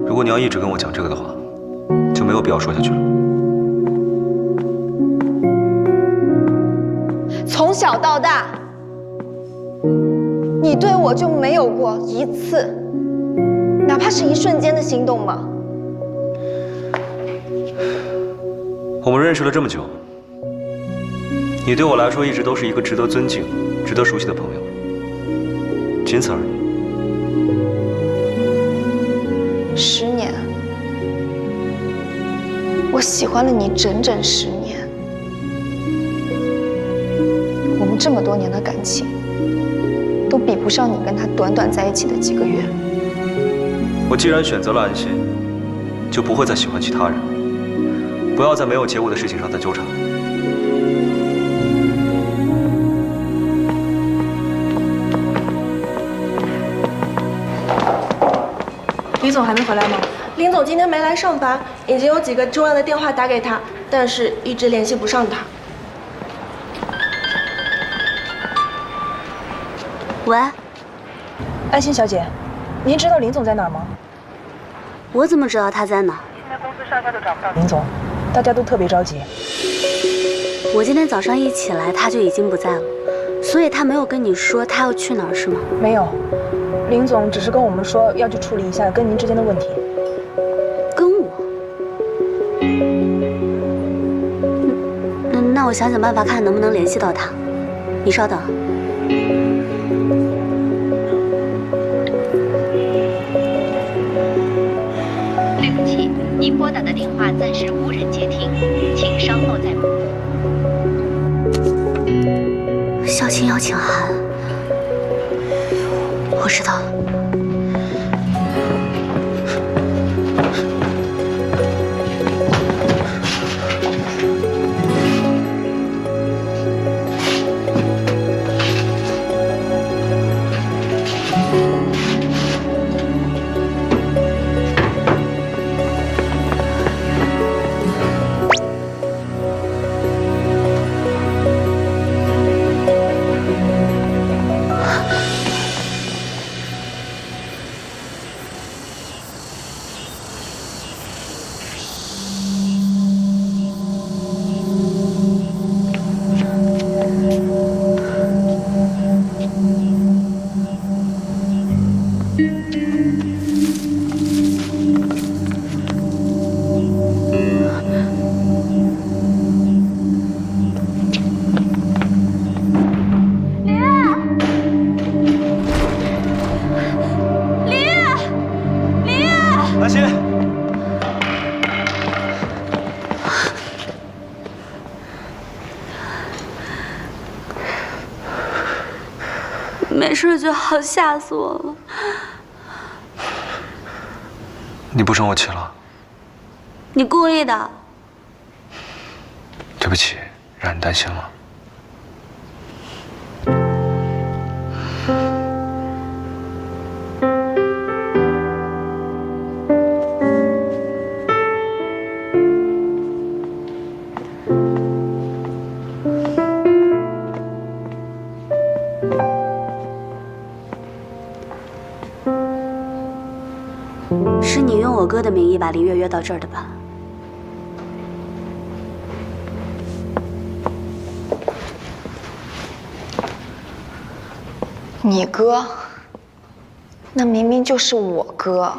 如果你要一直跟我讲这个的话，就没有必要说下去了。从小到大，你对我就没有过一次，哪怕是一瞬间的心动吗？我们认识了这么久，你对我来说一直都是一个值得尊敬、值得熟悉的朋友，仅此而已。10年，我喜欢了你整整10年。我们这么多年的感情，都比不上你跟他短短在一起的几个月。我既然选择了安心，就不会再喜欢其他人。不要在没有结果的事情上再纠缠。李总还没回来吗？林总今天没来上班，已经有几个重要的电话打给他，但是一直联系不上他。喂，安心小姐，您知道林总在哪儿吗？我怎么知道他在哪儿？现在公司上下都找不到林总，大家都特别着急。我今天早上一起来，他就已经不在了，所以他没有跟你说他要去哪儿是吗？没有，林总只是跟我们说要去处理一下跟您之间的问题。跟我？那我想想办法，看能不能联系到他。你稍等。对不起，您拨打的电话暂时无人接听，请稍后再拨。校庆邀请函，我知道了。没事就好，吓死我了。你不生我气了？你故意的。对不起，让你担心了。是你用我哥的名义把林月约到这儿的吧？你哥，那明明就是我哥。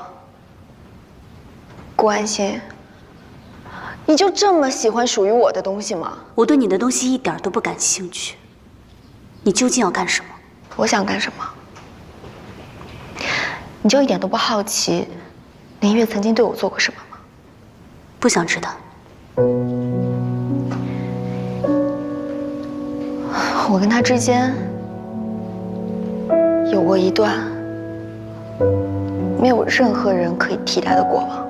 顾安心，你就这么喜欢属于我的东西吗？我对你的东西一点都不感兴趣。你究竟要干什么？我想干什么？你就一点都不好奇林月曾经对我做过什么吗？不想知道。我跟他之间有过一段没有任何人可以替代的过往，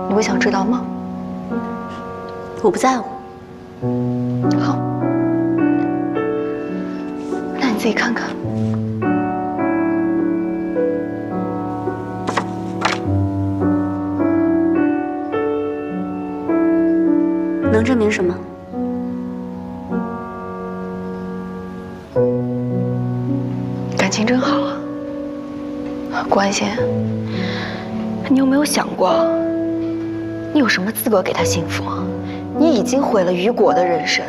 你不想知道吗？我不在乎。好，那你自己看看。能证明什么？感情真好啊，顾安心，你有没有想过，你有什么资格给他幸福啊？你已经毁了雨果的人生，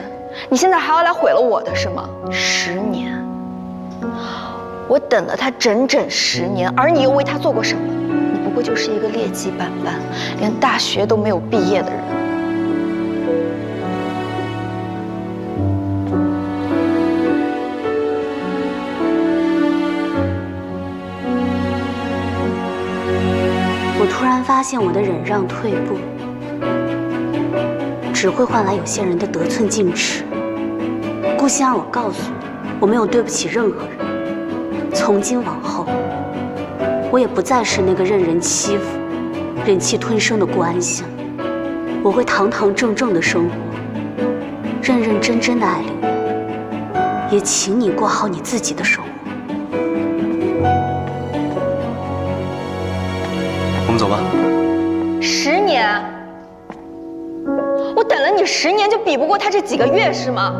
你现在还要来毁了我的是吗？10年，我等了他整整10年，而你又为他做过什么？你不过就是一个劣迹斑斑，连大学都没有毕业的人。我突然发现，我的忍让退步，只会换来有些人的得寸进尺。顾欣儿，我告诉你，我没有对不起任何人。从今往后，我也不再是那个任人欺负、忍气吞声的顾安心，我会堂堂正正的生活，认认真真的爱林月。也请你过好你自己的生活。我们走吧。10年，我等了你10年，就比不过他这几个月是吗？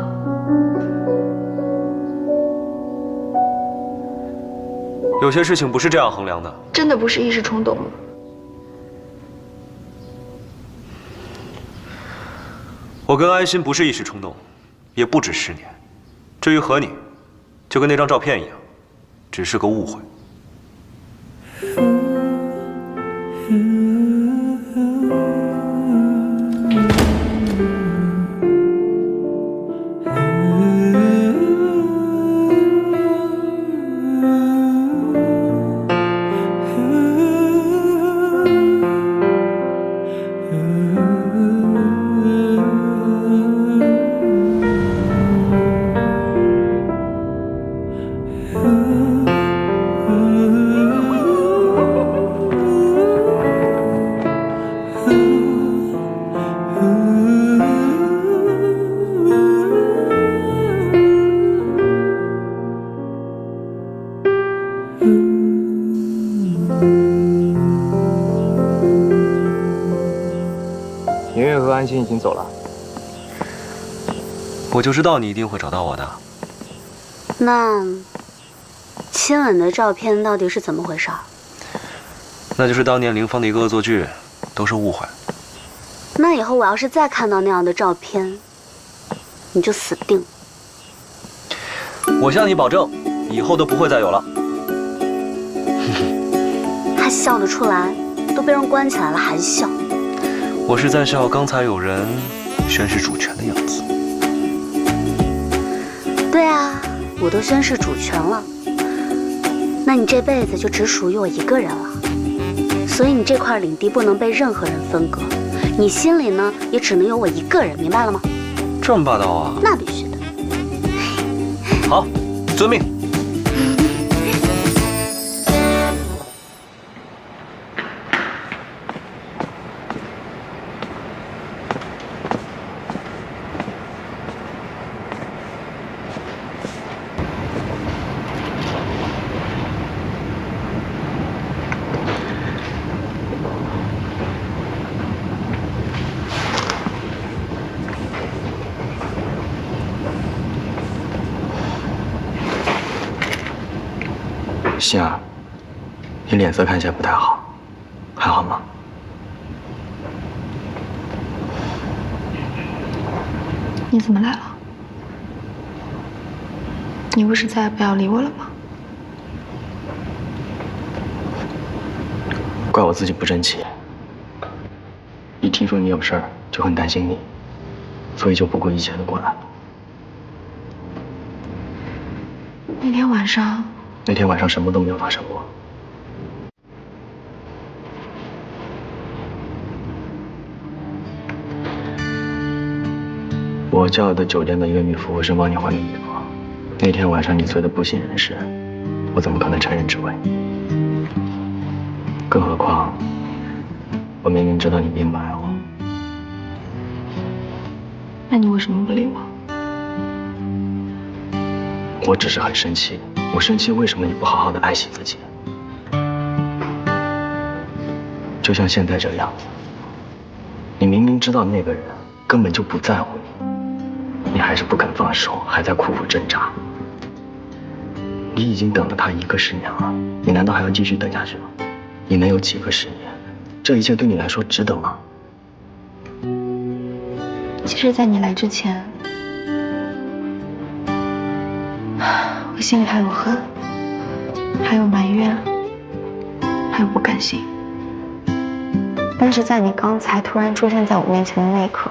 有些事情不是这样衡量的。真的不是一时冲动吗？我跟安心不是一时冲动，也不止10年。至于和你，就跟那张照片一样，只是个误会。宁月和安心已经走了。我就知道你一定会找到我的。那亲吻的照片到底是怎么回事？那就是当年林芳的一个恶作剧，都是误会。那以后我要是再看到那样的照片，你就死定了。我向你保证，以后都不会再有了。还笑得出来？都被人关起来了还笑？我是在笑刚才有人宣誓主权的样子。对啊，我都宣誓主权了，那你这辈子就只属于我一个人了。所以你这块领地不能被任何人分割，你心里呢也只能有我一个人，明白了吗？这么霸道啊？那必须的。好，遵命。心儿，你脸色看起来不太好，还好吗？你怎么来了？你不是再也不要理我了吗？怪我自己不争气。一听说你有事儿，就很担心你，所以就不顾一切的过来了。那天晚上什么都没有发生过。我叫的酒店的一个女服务生帮你换的衣服。那天晚上你醉得不省人事，我怎么可能承认质问？更何况，我明明知道你并不爱我。那你为什么不理我？我只是很生气，我生气为什么你不好好的爱惜自己？就像现在这样，你明明知道那个人根本就不在乎你，你还是不肯放手，还在苦苦挣扎。你已经等了他1个10年了，你难道还要继续等下去吗？你能有几个10年？这一切对你来说值得吗？其实，在你来之前，我心里还有恨，还有埋怨，还有不甘心。但是在你刚才突然出现在我面前的那一刻，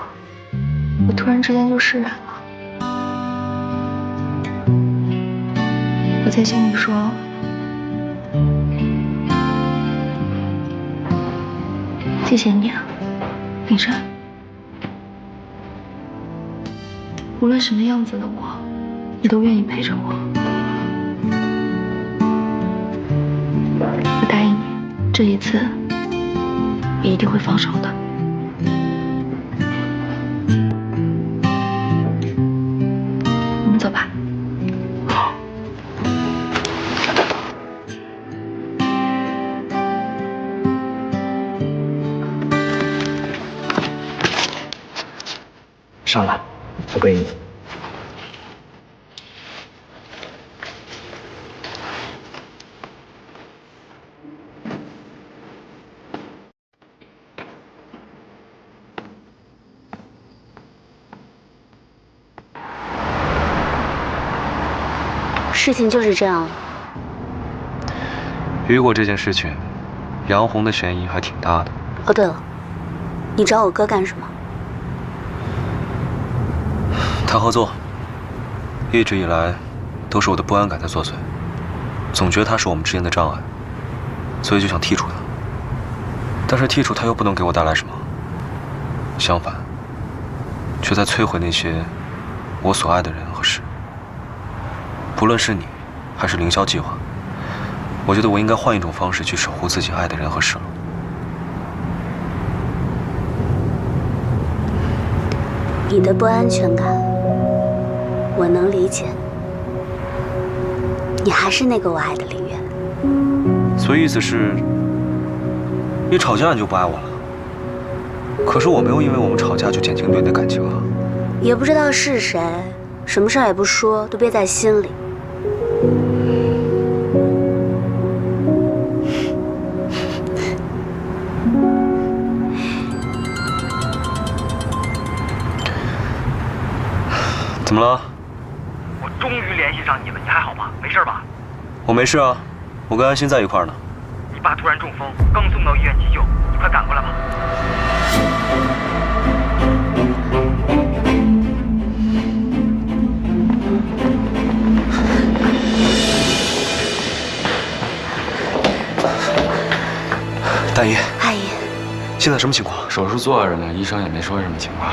我突然之间就释然了。我在心里说，谢谢你啊，林珊。无论什么样子的我，你都愿意陪着我。我答应你，这一次我一定会放手的。我们走吧。好。上来，我背你。事情就是这样了。雨果这件事情，杨红的嫌疑还挺大的。哦，对了，你找我哥干什么？谈合作。一直以来，都是我的不安感在作祟，总觉得他是我们之间的障碍，所以就想剔除他。但是剔除他又不能给我带来什么，相反，却在摧毁那些我所爱的人和事。不论是你，还是凌霄计划，我觉得我应该换一种方式去守护自己爱的人和事了。你的不安全感，我能理解。你还是那个我爱的林渊。所以意思是，你吵架你就不爱我了？可是我没有因为我们吵架就减轻对你的感情啊。也不知道是谁，什么事儿也不说，都憋在心里。怎么了？我终于联系上你了，你还好吧？没事吧？我没事啊，我跟安心在一块儿呢。你爸突然中风，刚送到医院急救，你快赶过来吧。大姨，阿姨，现在什么情况？手术做着呢，医生也没说什么情况。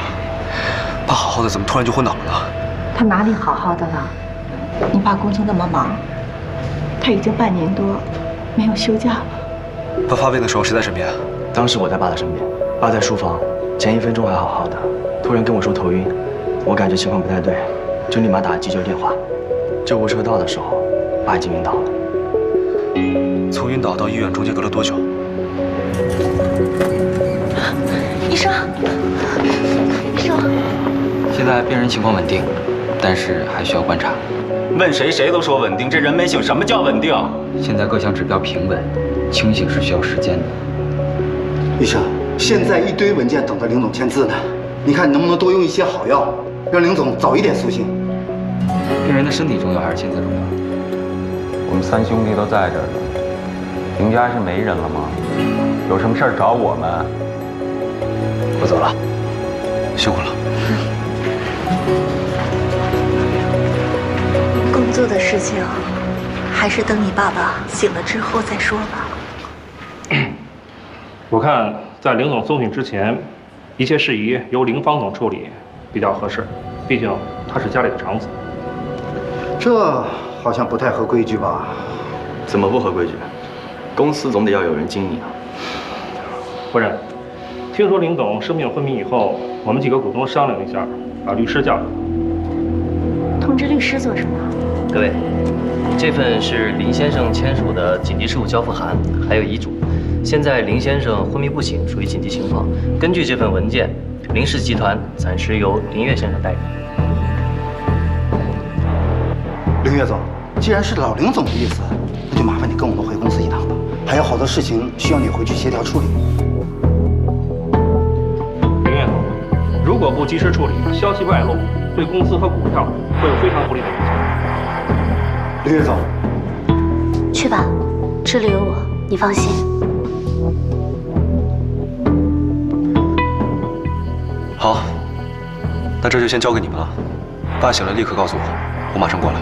爸好好的，怎么突然就昏倒了呢？他哪里好好的了？你爸工作那么忙，他已经半年多没有休假了。爸发病的时候谁在身边？当时我在爸的身边，爸在书房，前1分钟还好好的，突然跟我说头晕，我感觉情况不太对，就立马打急救电话。救护车到的时候，爸已经晕倒了。从晕倒到医院中间隔了多久？医生，医生，现在病人情况稳定，但是还需要观察。问谁谁都说稳定，这人没醒，什么叫稳定？现在各项指标平稳，清醒是需要时间的。医生，现在一堆文件等着林总签字呢，你看你能不能多用一些好药，让林总早一点苏醒？病人的身体重要还是签字重要？我们3兄弟都在这儿呢，林家是没人了吗？有什么事儿找我们。我走了，辛苦了。工作的事情，还是等你爸爸醒了之后再说吧。我看在林总苏醒之前，一切事宜由林方总处理比较合适，毕竟他是家里的长子。这好像不太合规矩吧？怎么不合规矩？公司总得要有人经营啊。夫人，听说林总生病昏迷以后，我们几个股东商量了一下，把律师叫来。通知律师做什么？各位，这份是林先生签署的紧急事务交付函，还有遗嘱。现在林先生昏迷不醒，属于紧急情况。根据这份文件，林氏集团暂时由林岳先生代理。林岳总，既然是老林总的意思，那就麻烦你跟我们回公司一趟吧，还有好多事情需要你回去协调处理。林岳总，如果不及时处理，消息外露，对公司和股票会有非常不利的影响。林岳总，去吧，这里有我，你放心。好，那这就先交给你们了。爸醒了立刻告诉我，我马上过来。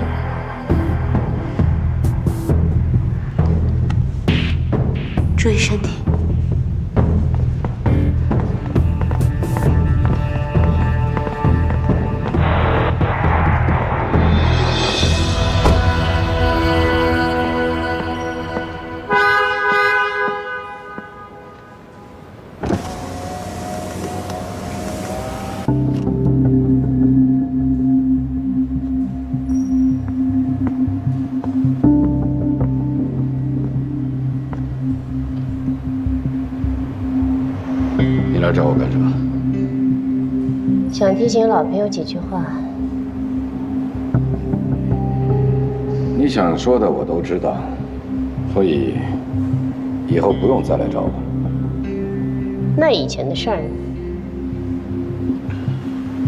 注意身体。你来找我干什么？想提醒老朋友几句话。你想说的我都知道，所以以后不用再来找我。那以前的事儿呢？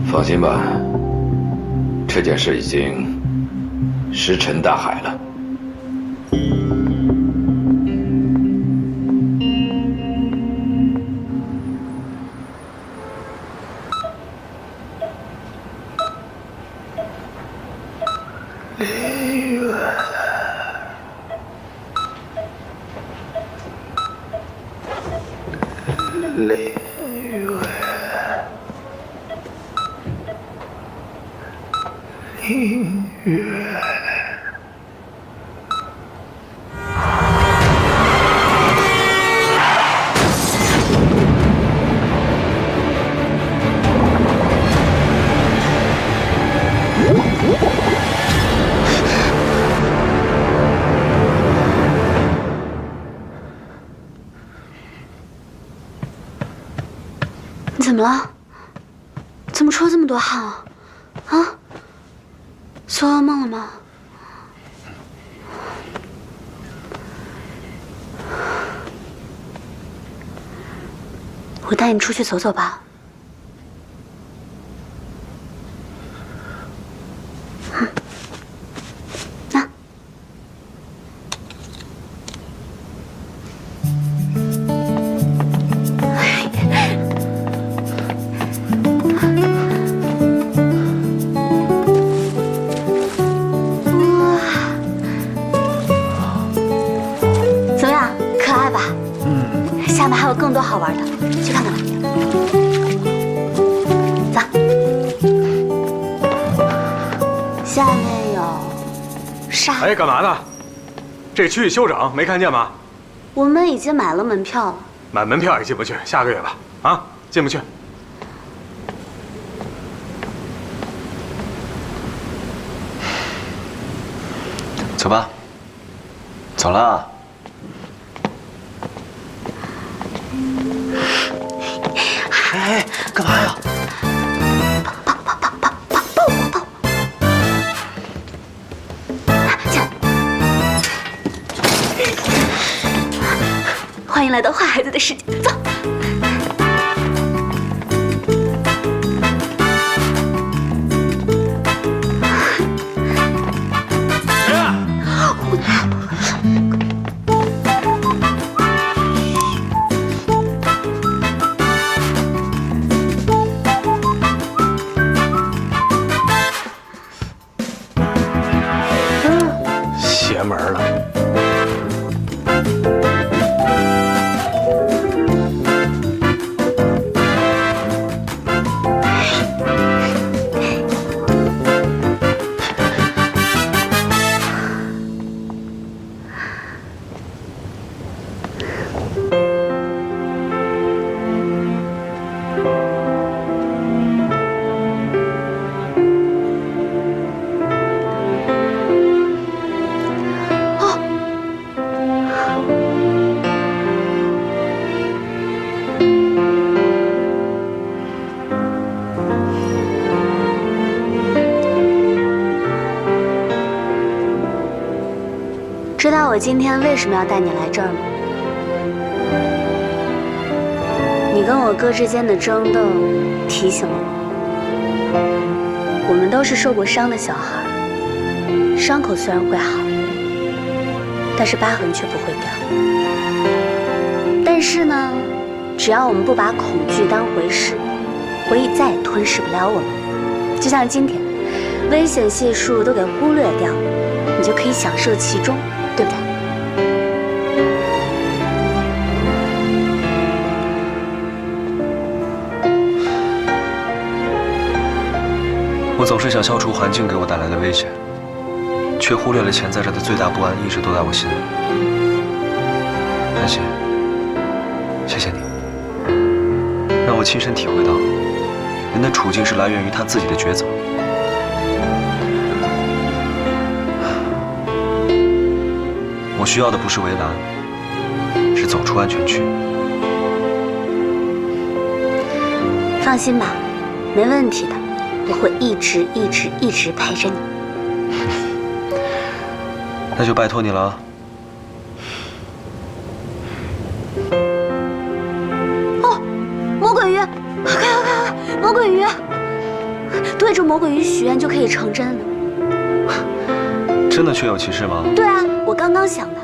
放心吧，这件事已经石沉大海了。林月。你怎么了？怎么出了这么多汗啊？啊？做噩梦了吗？我带你出去走走吧。下面还有更多好玩的，去看看吧。傻。哎，干嘛呢？这区域休整没看见吗？我们已经买了门票了。买门票也进不去，下个月吧。啊，进不去。走吧。走了。哎，干嘛呀？欢迎来到坏孩子的世界，走。邪门了。知道我今天为什么要带你来这儿吗？你跟我哥之间的争斗提醒了我，我们都是受过伤的小孩，伤口虽然会好，但是疤痕却不会掉。但是呢，只要我们不把恐惧当回事，回忆再也吞噬不了我们。就像今天，危险系数都给忽略掉，你就可以享受其中。对不对？我总是想消除环境给我带来的危险，却忽略了潜在着的最大不安一直都在我心里。安心，谢谢你，让我亲身体会到，人的处境是来源于他自己的抉择。我需要的不是为难，是走出安全区。放心吧，没问题的，我会一直陪着你。那就拜托你了。哦，魔鬼鱼，快！魔鬼鱼，对着魔鬼鱼许愿就可以成真了。真的确有其事吗？对啊，我刚刚想的。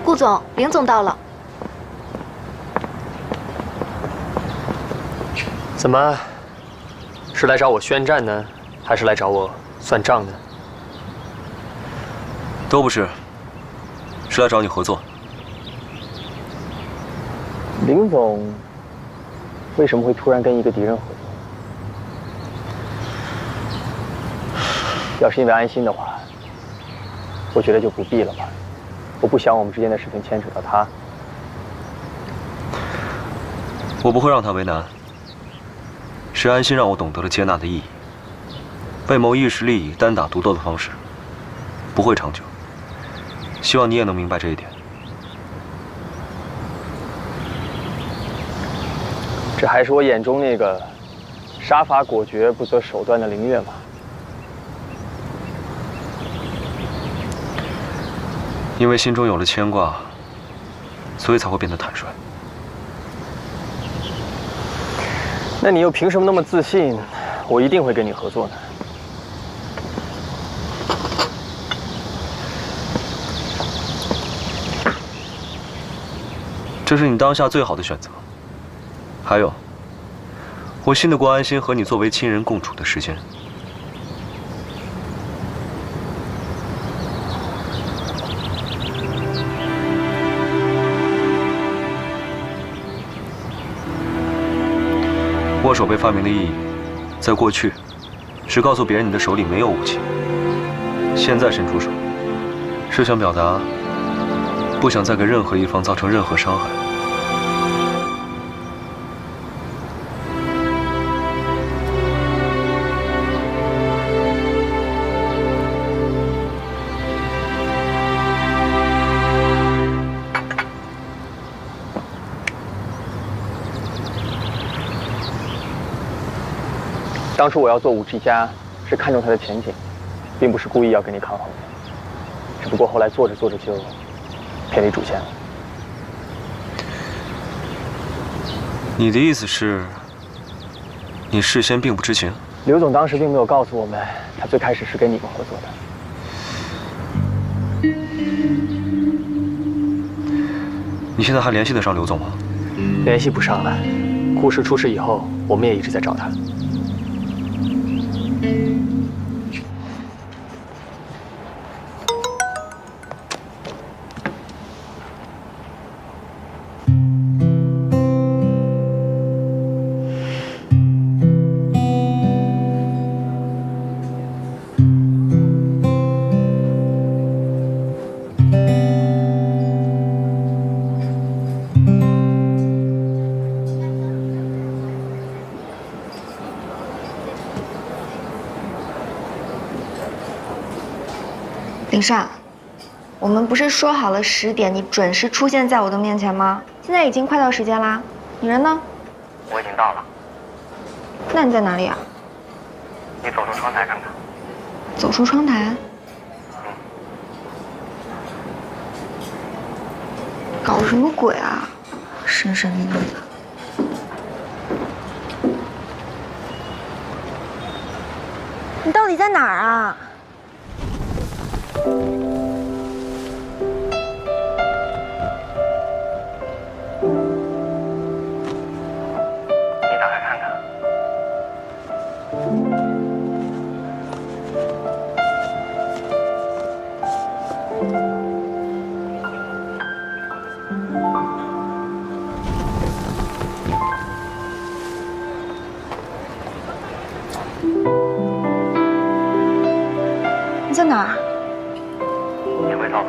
顾总，林总到了。怎么，是来找我宣战呢，还是来找我算账呢？都不是。是来找你合作。林总为什么会突然跟一个敌人合作？要是因为安心的话，我觉得就不必了吧。我不想我们之间的事情牵扯到他。我不会让他为难。是安心让我懂得了接纳的意义。为谋一时利益单打独斗的方式，不会长久。希望你也能明白这一点。这还是我眼中那个杀伐果决、不择手段的凌月吗？因为心中有了牵挂，所以才会变得坦率。那你又凭什么那么自信，我一定会跟你合作呢？这是你当下最好的选择。还有，我信得过安心和你作为亲人共处的时间。握手被发明的意义，在过去，是告诉别人你的手里没有武器；现在伸出手，是想表达不想再给任何一方造成任何伤害。当初我要做5之家，是看中它的前景，并不是故意要跟你抗衡的。只不过后来做着做着就偏离主线了。你的意思是，你事先并不知情？刘总当时并没有告诉我们，他最开始是跟你们合作的。你现在还联系得上刘总吗？联系不上了。顾氏出事以后，我们也一直在找他。林善，我们不是说好了10点你准时出现在我的面前吗？现在已经快到时间啦，你人呢？我已经到了。那你在哪里啊？你走出窗台看看。走出窗台？搞什么鬼啊？神神秘秘的。你到底在哪儿啊？你在哪儿？你会到的。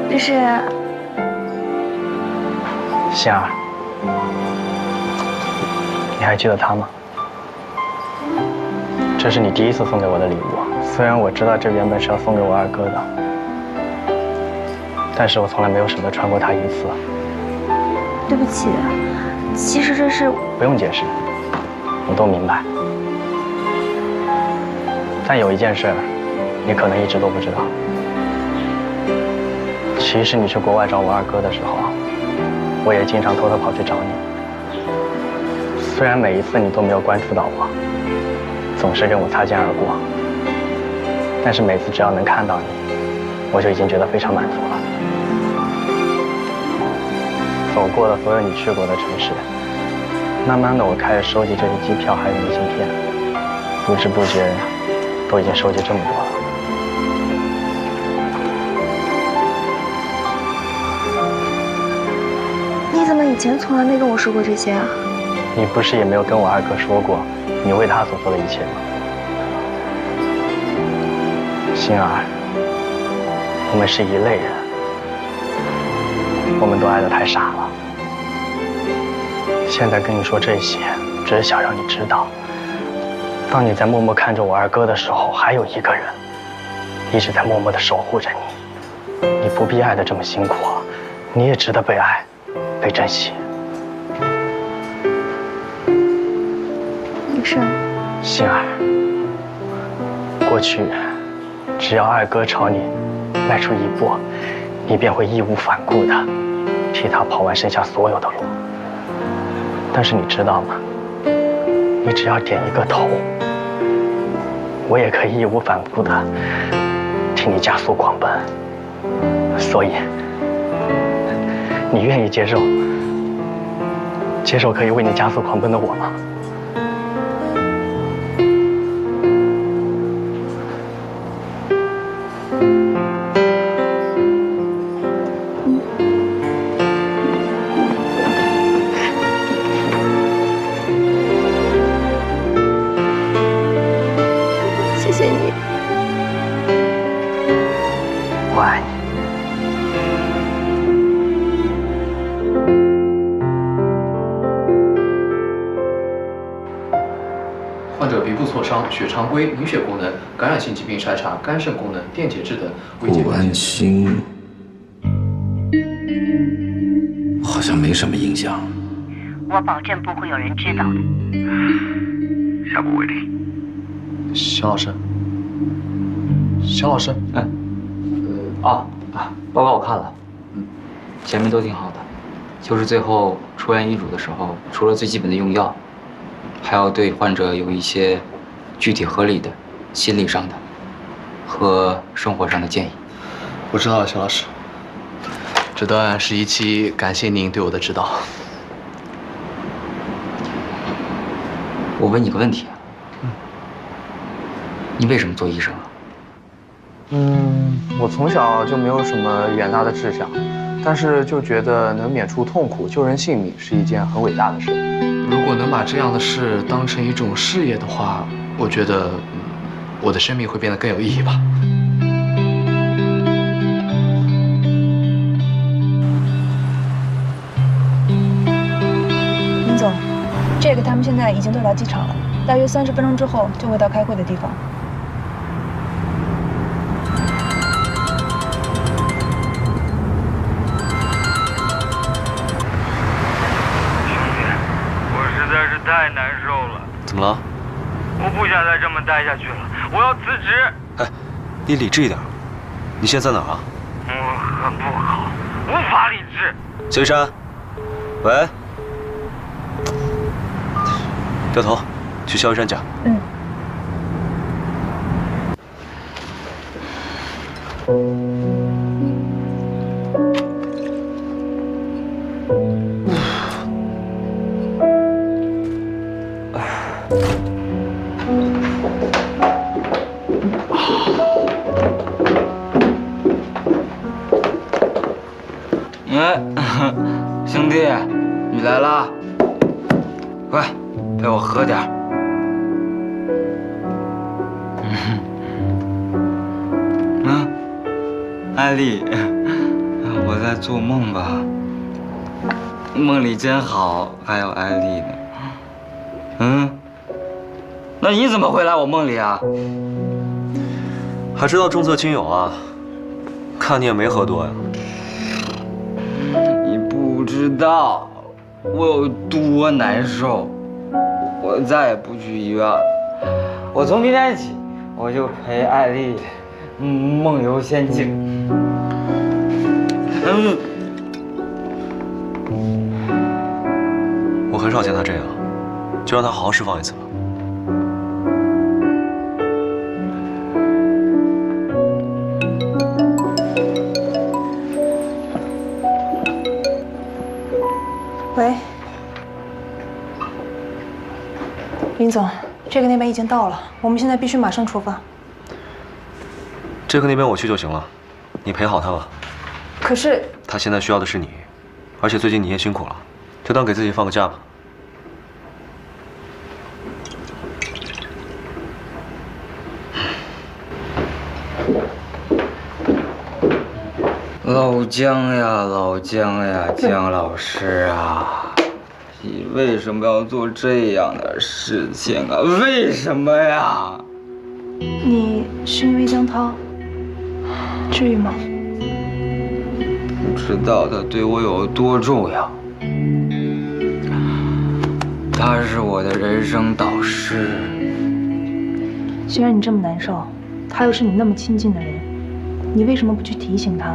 这是心儿，你还记得他吗？这是你第一次送给我的礼物，虽然我知道这原本是要送给我二哥的，但是我从来没有舍得穿过它一次。对不起，其实这是……不用解释，我都明白。但有一件事，你可能一直都不知道。其实你去国外找我二哥的时候，我也经常偷偷跑去找你。虽然每一次你都没有关注到我，总是跟我擦肩而过，但是每次只要能看到你，我就已经觉得非常满足了。走过了所有你去过的城市，慢慢的我开始收集这些机票还有明信片，不知不觉都已经收集这么多了。你怎么以前从来没跟我说过这些啊？你不是也没有跟我二哥说过你为他所做的一切吗？心儿，我们是一类人，我们都爱得太傻了。现在跟你说这些，只是想让你知道，当你在默默看着我二哥的时候，还有一个人一直在默默地守护着你。你不必爱得这么辛苦，你也值得被爱，被珍惜。医生，心儿，过去只要二哥朝你迈出一步，你便会义无反顾地替他跑完剩下所有的路。但是你知道吗？你只要点一个头，我也可以义无反顾地替你加速狂奔。所以，你愿意接受可以为你加速狂奔的我吗？挫伤、血常规、凝血功能、感染性疾病筛查、肝肾功能、电解质等未解不安心，好像没什么影响。我保证不会有人知道的。下不为例。肖老师，肖老师，报告我看了，前面都挺好的，就是最后出院医嘱的时候，除了最基本的用药，还要对患者有一些具体合理的心理上的和生活上的建议。我知道了，肖老师。这段是一期感谢您对我的指导。我问你个问题啊，你为什么做医生啊？我从小就没有什么远大的志向，但是就觉得能免除痛苦、救人性命是一件很伟大的事。如果能把这样的事当成一种事业的话，我觉得，我的生命会变得更有意义吧。林总，这个他们现在已经到达机场了，大约30分钟之后就会到开会的地方。太难受了。怎么了？我不想再这么待下去了，我要辞职。哎，你理智一点。你现在在哪儿啊？我很不好，无法理智。萧一山，喂，掉头，去萧一山家。兄弟，你来啦！快，陪我喝点儿。艾丽，我在做梦吧？梦里真好，还有艾丽呢。那你怎么会来我梦里啊？还知道重色轻友啊？看你也没喝多呀。你不知道我有多难受，我再也不去医院了。我从明天起，我就陪艾丽梦游仙境。我很少见他这样，就让他好好释放一次吧。喂，林总，这个那边已经到了，我们现在必须马上出发。这个那边我去就行了，你陪好他吧。可是他现在需要的是你，而且最近你也辛苦了，就当给自己放个假吧。老姜呀，老姜呀，姜老师啊，你为什么要做这样的事情啊？为什么呀？你是因为江涛，至于吗？不知道他对我有多重要。他是我的人生导师。既然你这么难受，他又是你那么亲近的人，你为什么不去提醒他，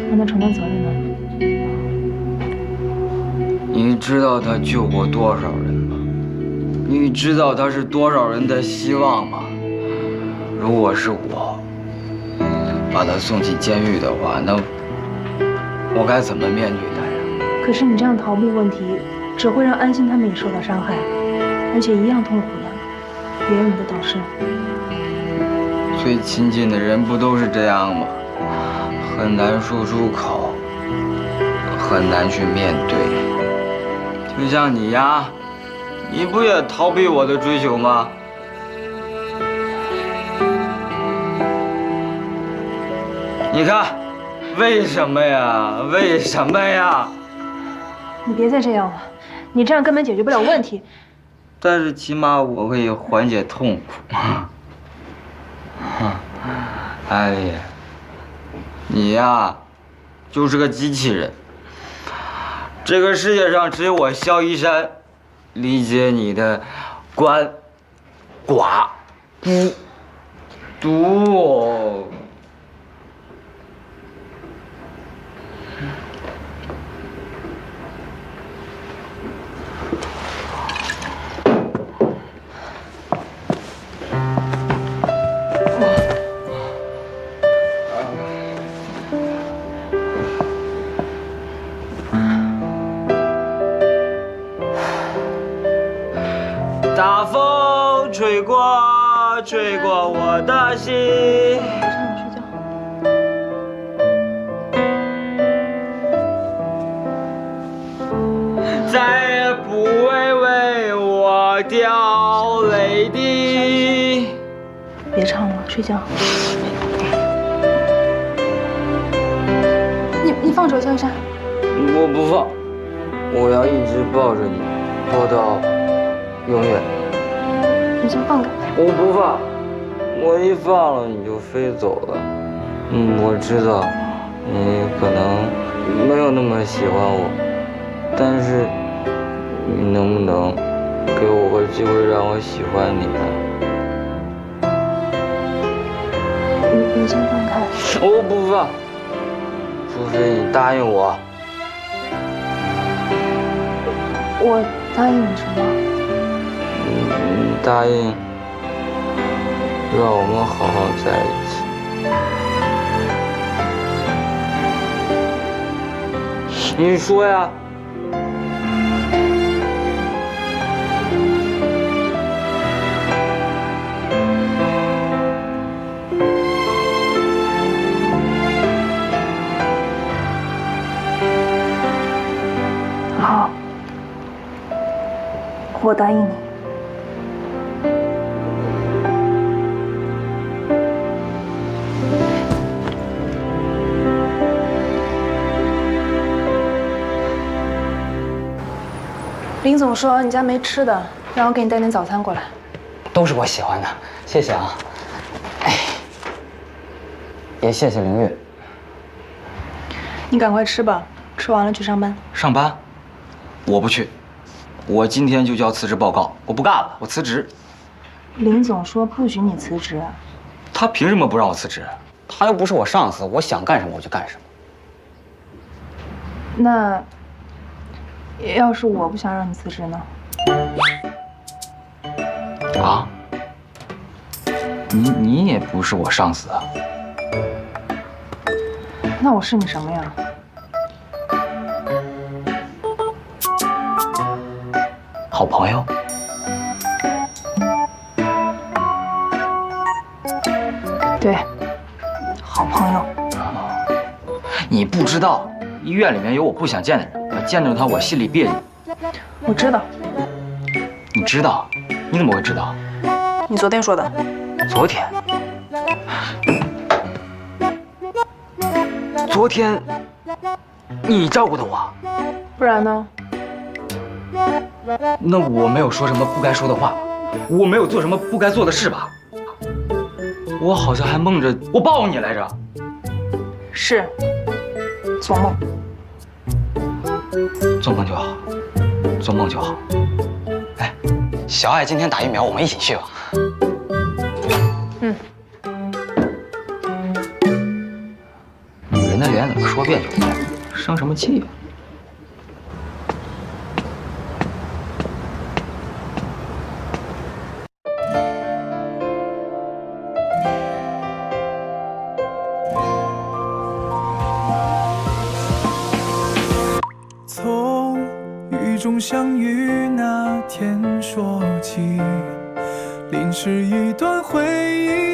让他承担责任呢？你知道他救过多少人吗？你知道他是多少人的希望吗？如果是我把他送进监狱的话，那我该怎么面对他呀？可是你这样逃避问题，只会让安心他们也受到伤害，而且一样痛苦的，也有你的导师。最亲近的人不都是这样吗？很难说出口，很难去面对。就像你呀，你不也逃避我的追求吗？你看，为什么呀？为什么呀？你别再这样了，你这样根本解决不了问题。但是起码我可以缓解痛苦。艾丽，你呀，就是个机器人。这个世界上只有我萧一山，理解你的鳏、寡、孤、独。大风吹过，吹过我的心。再也不会为我掉泪滴。别唱了，睡觉。你放手，萧一山。我不放，我要一直抱着你，抱到永远。你先放开。我不放，我一放了你就飞走了。我知道你可能没有那么喜欢我，但是你能不能给我个机会让我喜欢你呢？你先放开。我不放，除非你答应我。我答应你什么？你答应让我们好好在一起。你说呀。好，我答应你。林总说你家没吃的，让我给你带点早餐过来。都是我喜欢的，谢谢啊。哎，也谢谢凌月。你赶快吃吧，吃完了去上班。上班？我不去，我今天就交辞职报告，我不干了，我辞职。林总说不许你辞职。他凭什么不让我辞职？他又不是我上司，我想干什么我就干什么。那要是我不想让你辞职呢？啊？你也不是我上司啊。那我是你什么呀？好朋友。对，好朋友。你不知道，医院里面有我不想见的人，我见着他我心里别扭。我知道。你知道？你怎么会知道？你昨天说的。昨天？昨天你照顾的我，不然呢？那我没有说什么不该说的话，我没有做什么不该做的事吧？我好像还梦着我抱你来着。是，做梦。做梦就好，做梦就好。哎，小爱今天打疫苗，我们一起去吧。嗯。女人的脸怎么说变就变，生什么气呀？从雨中相遇那天说起，淋湿一段回忆。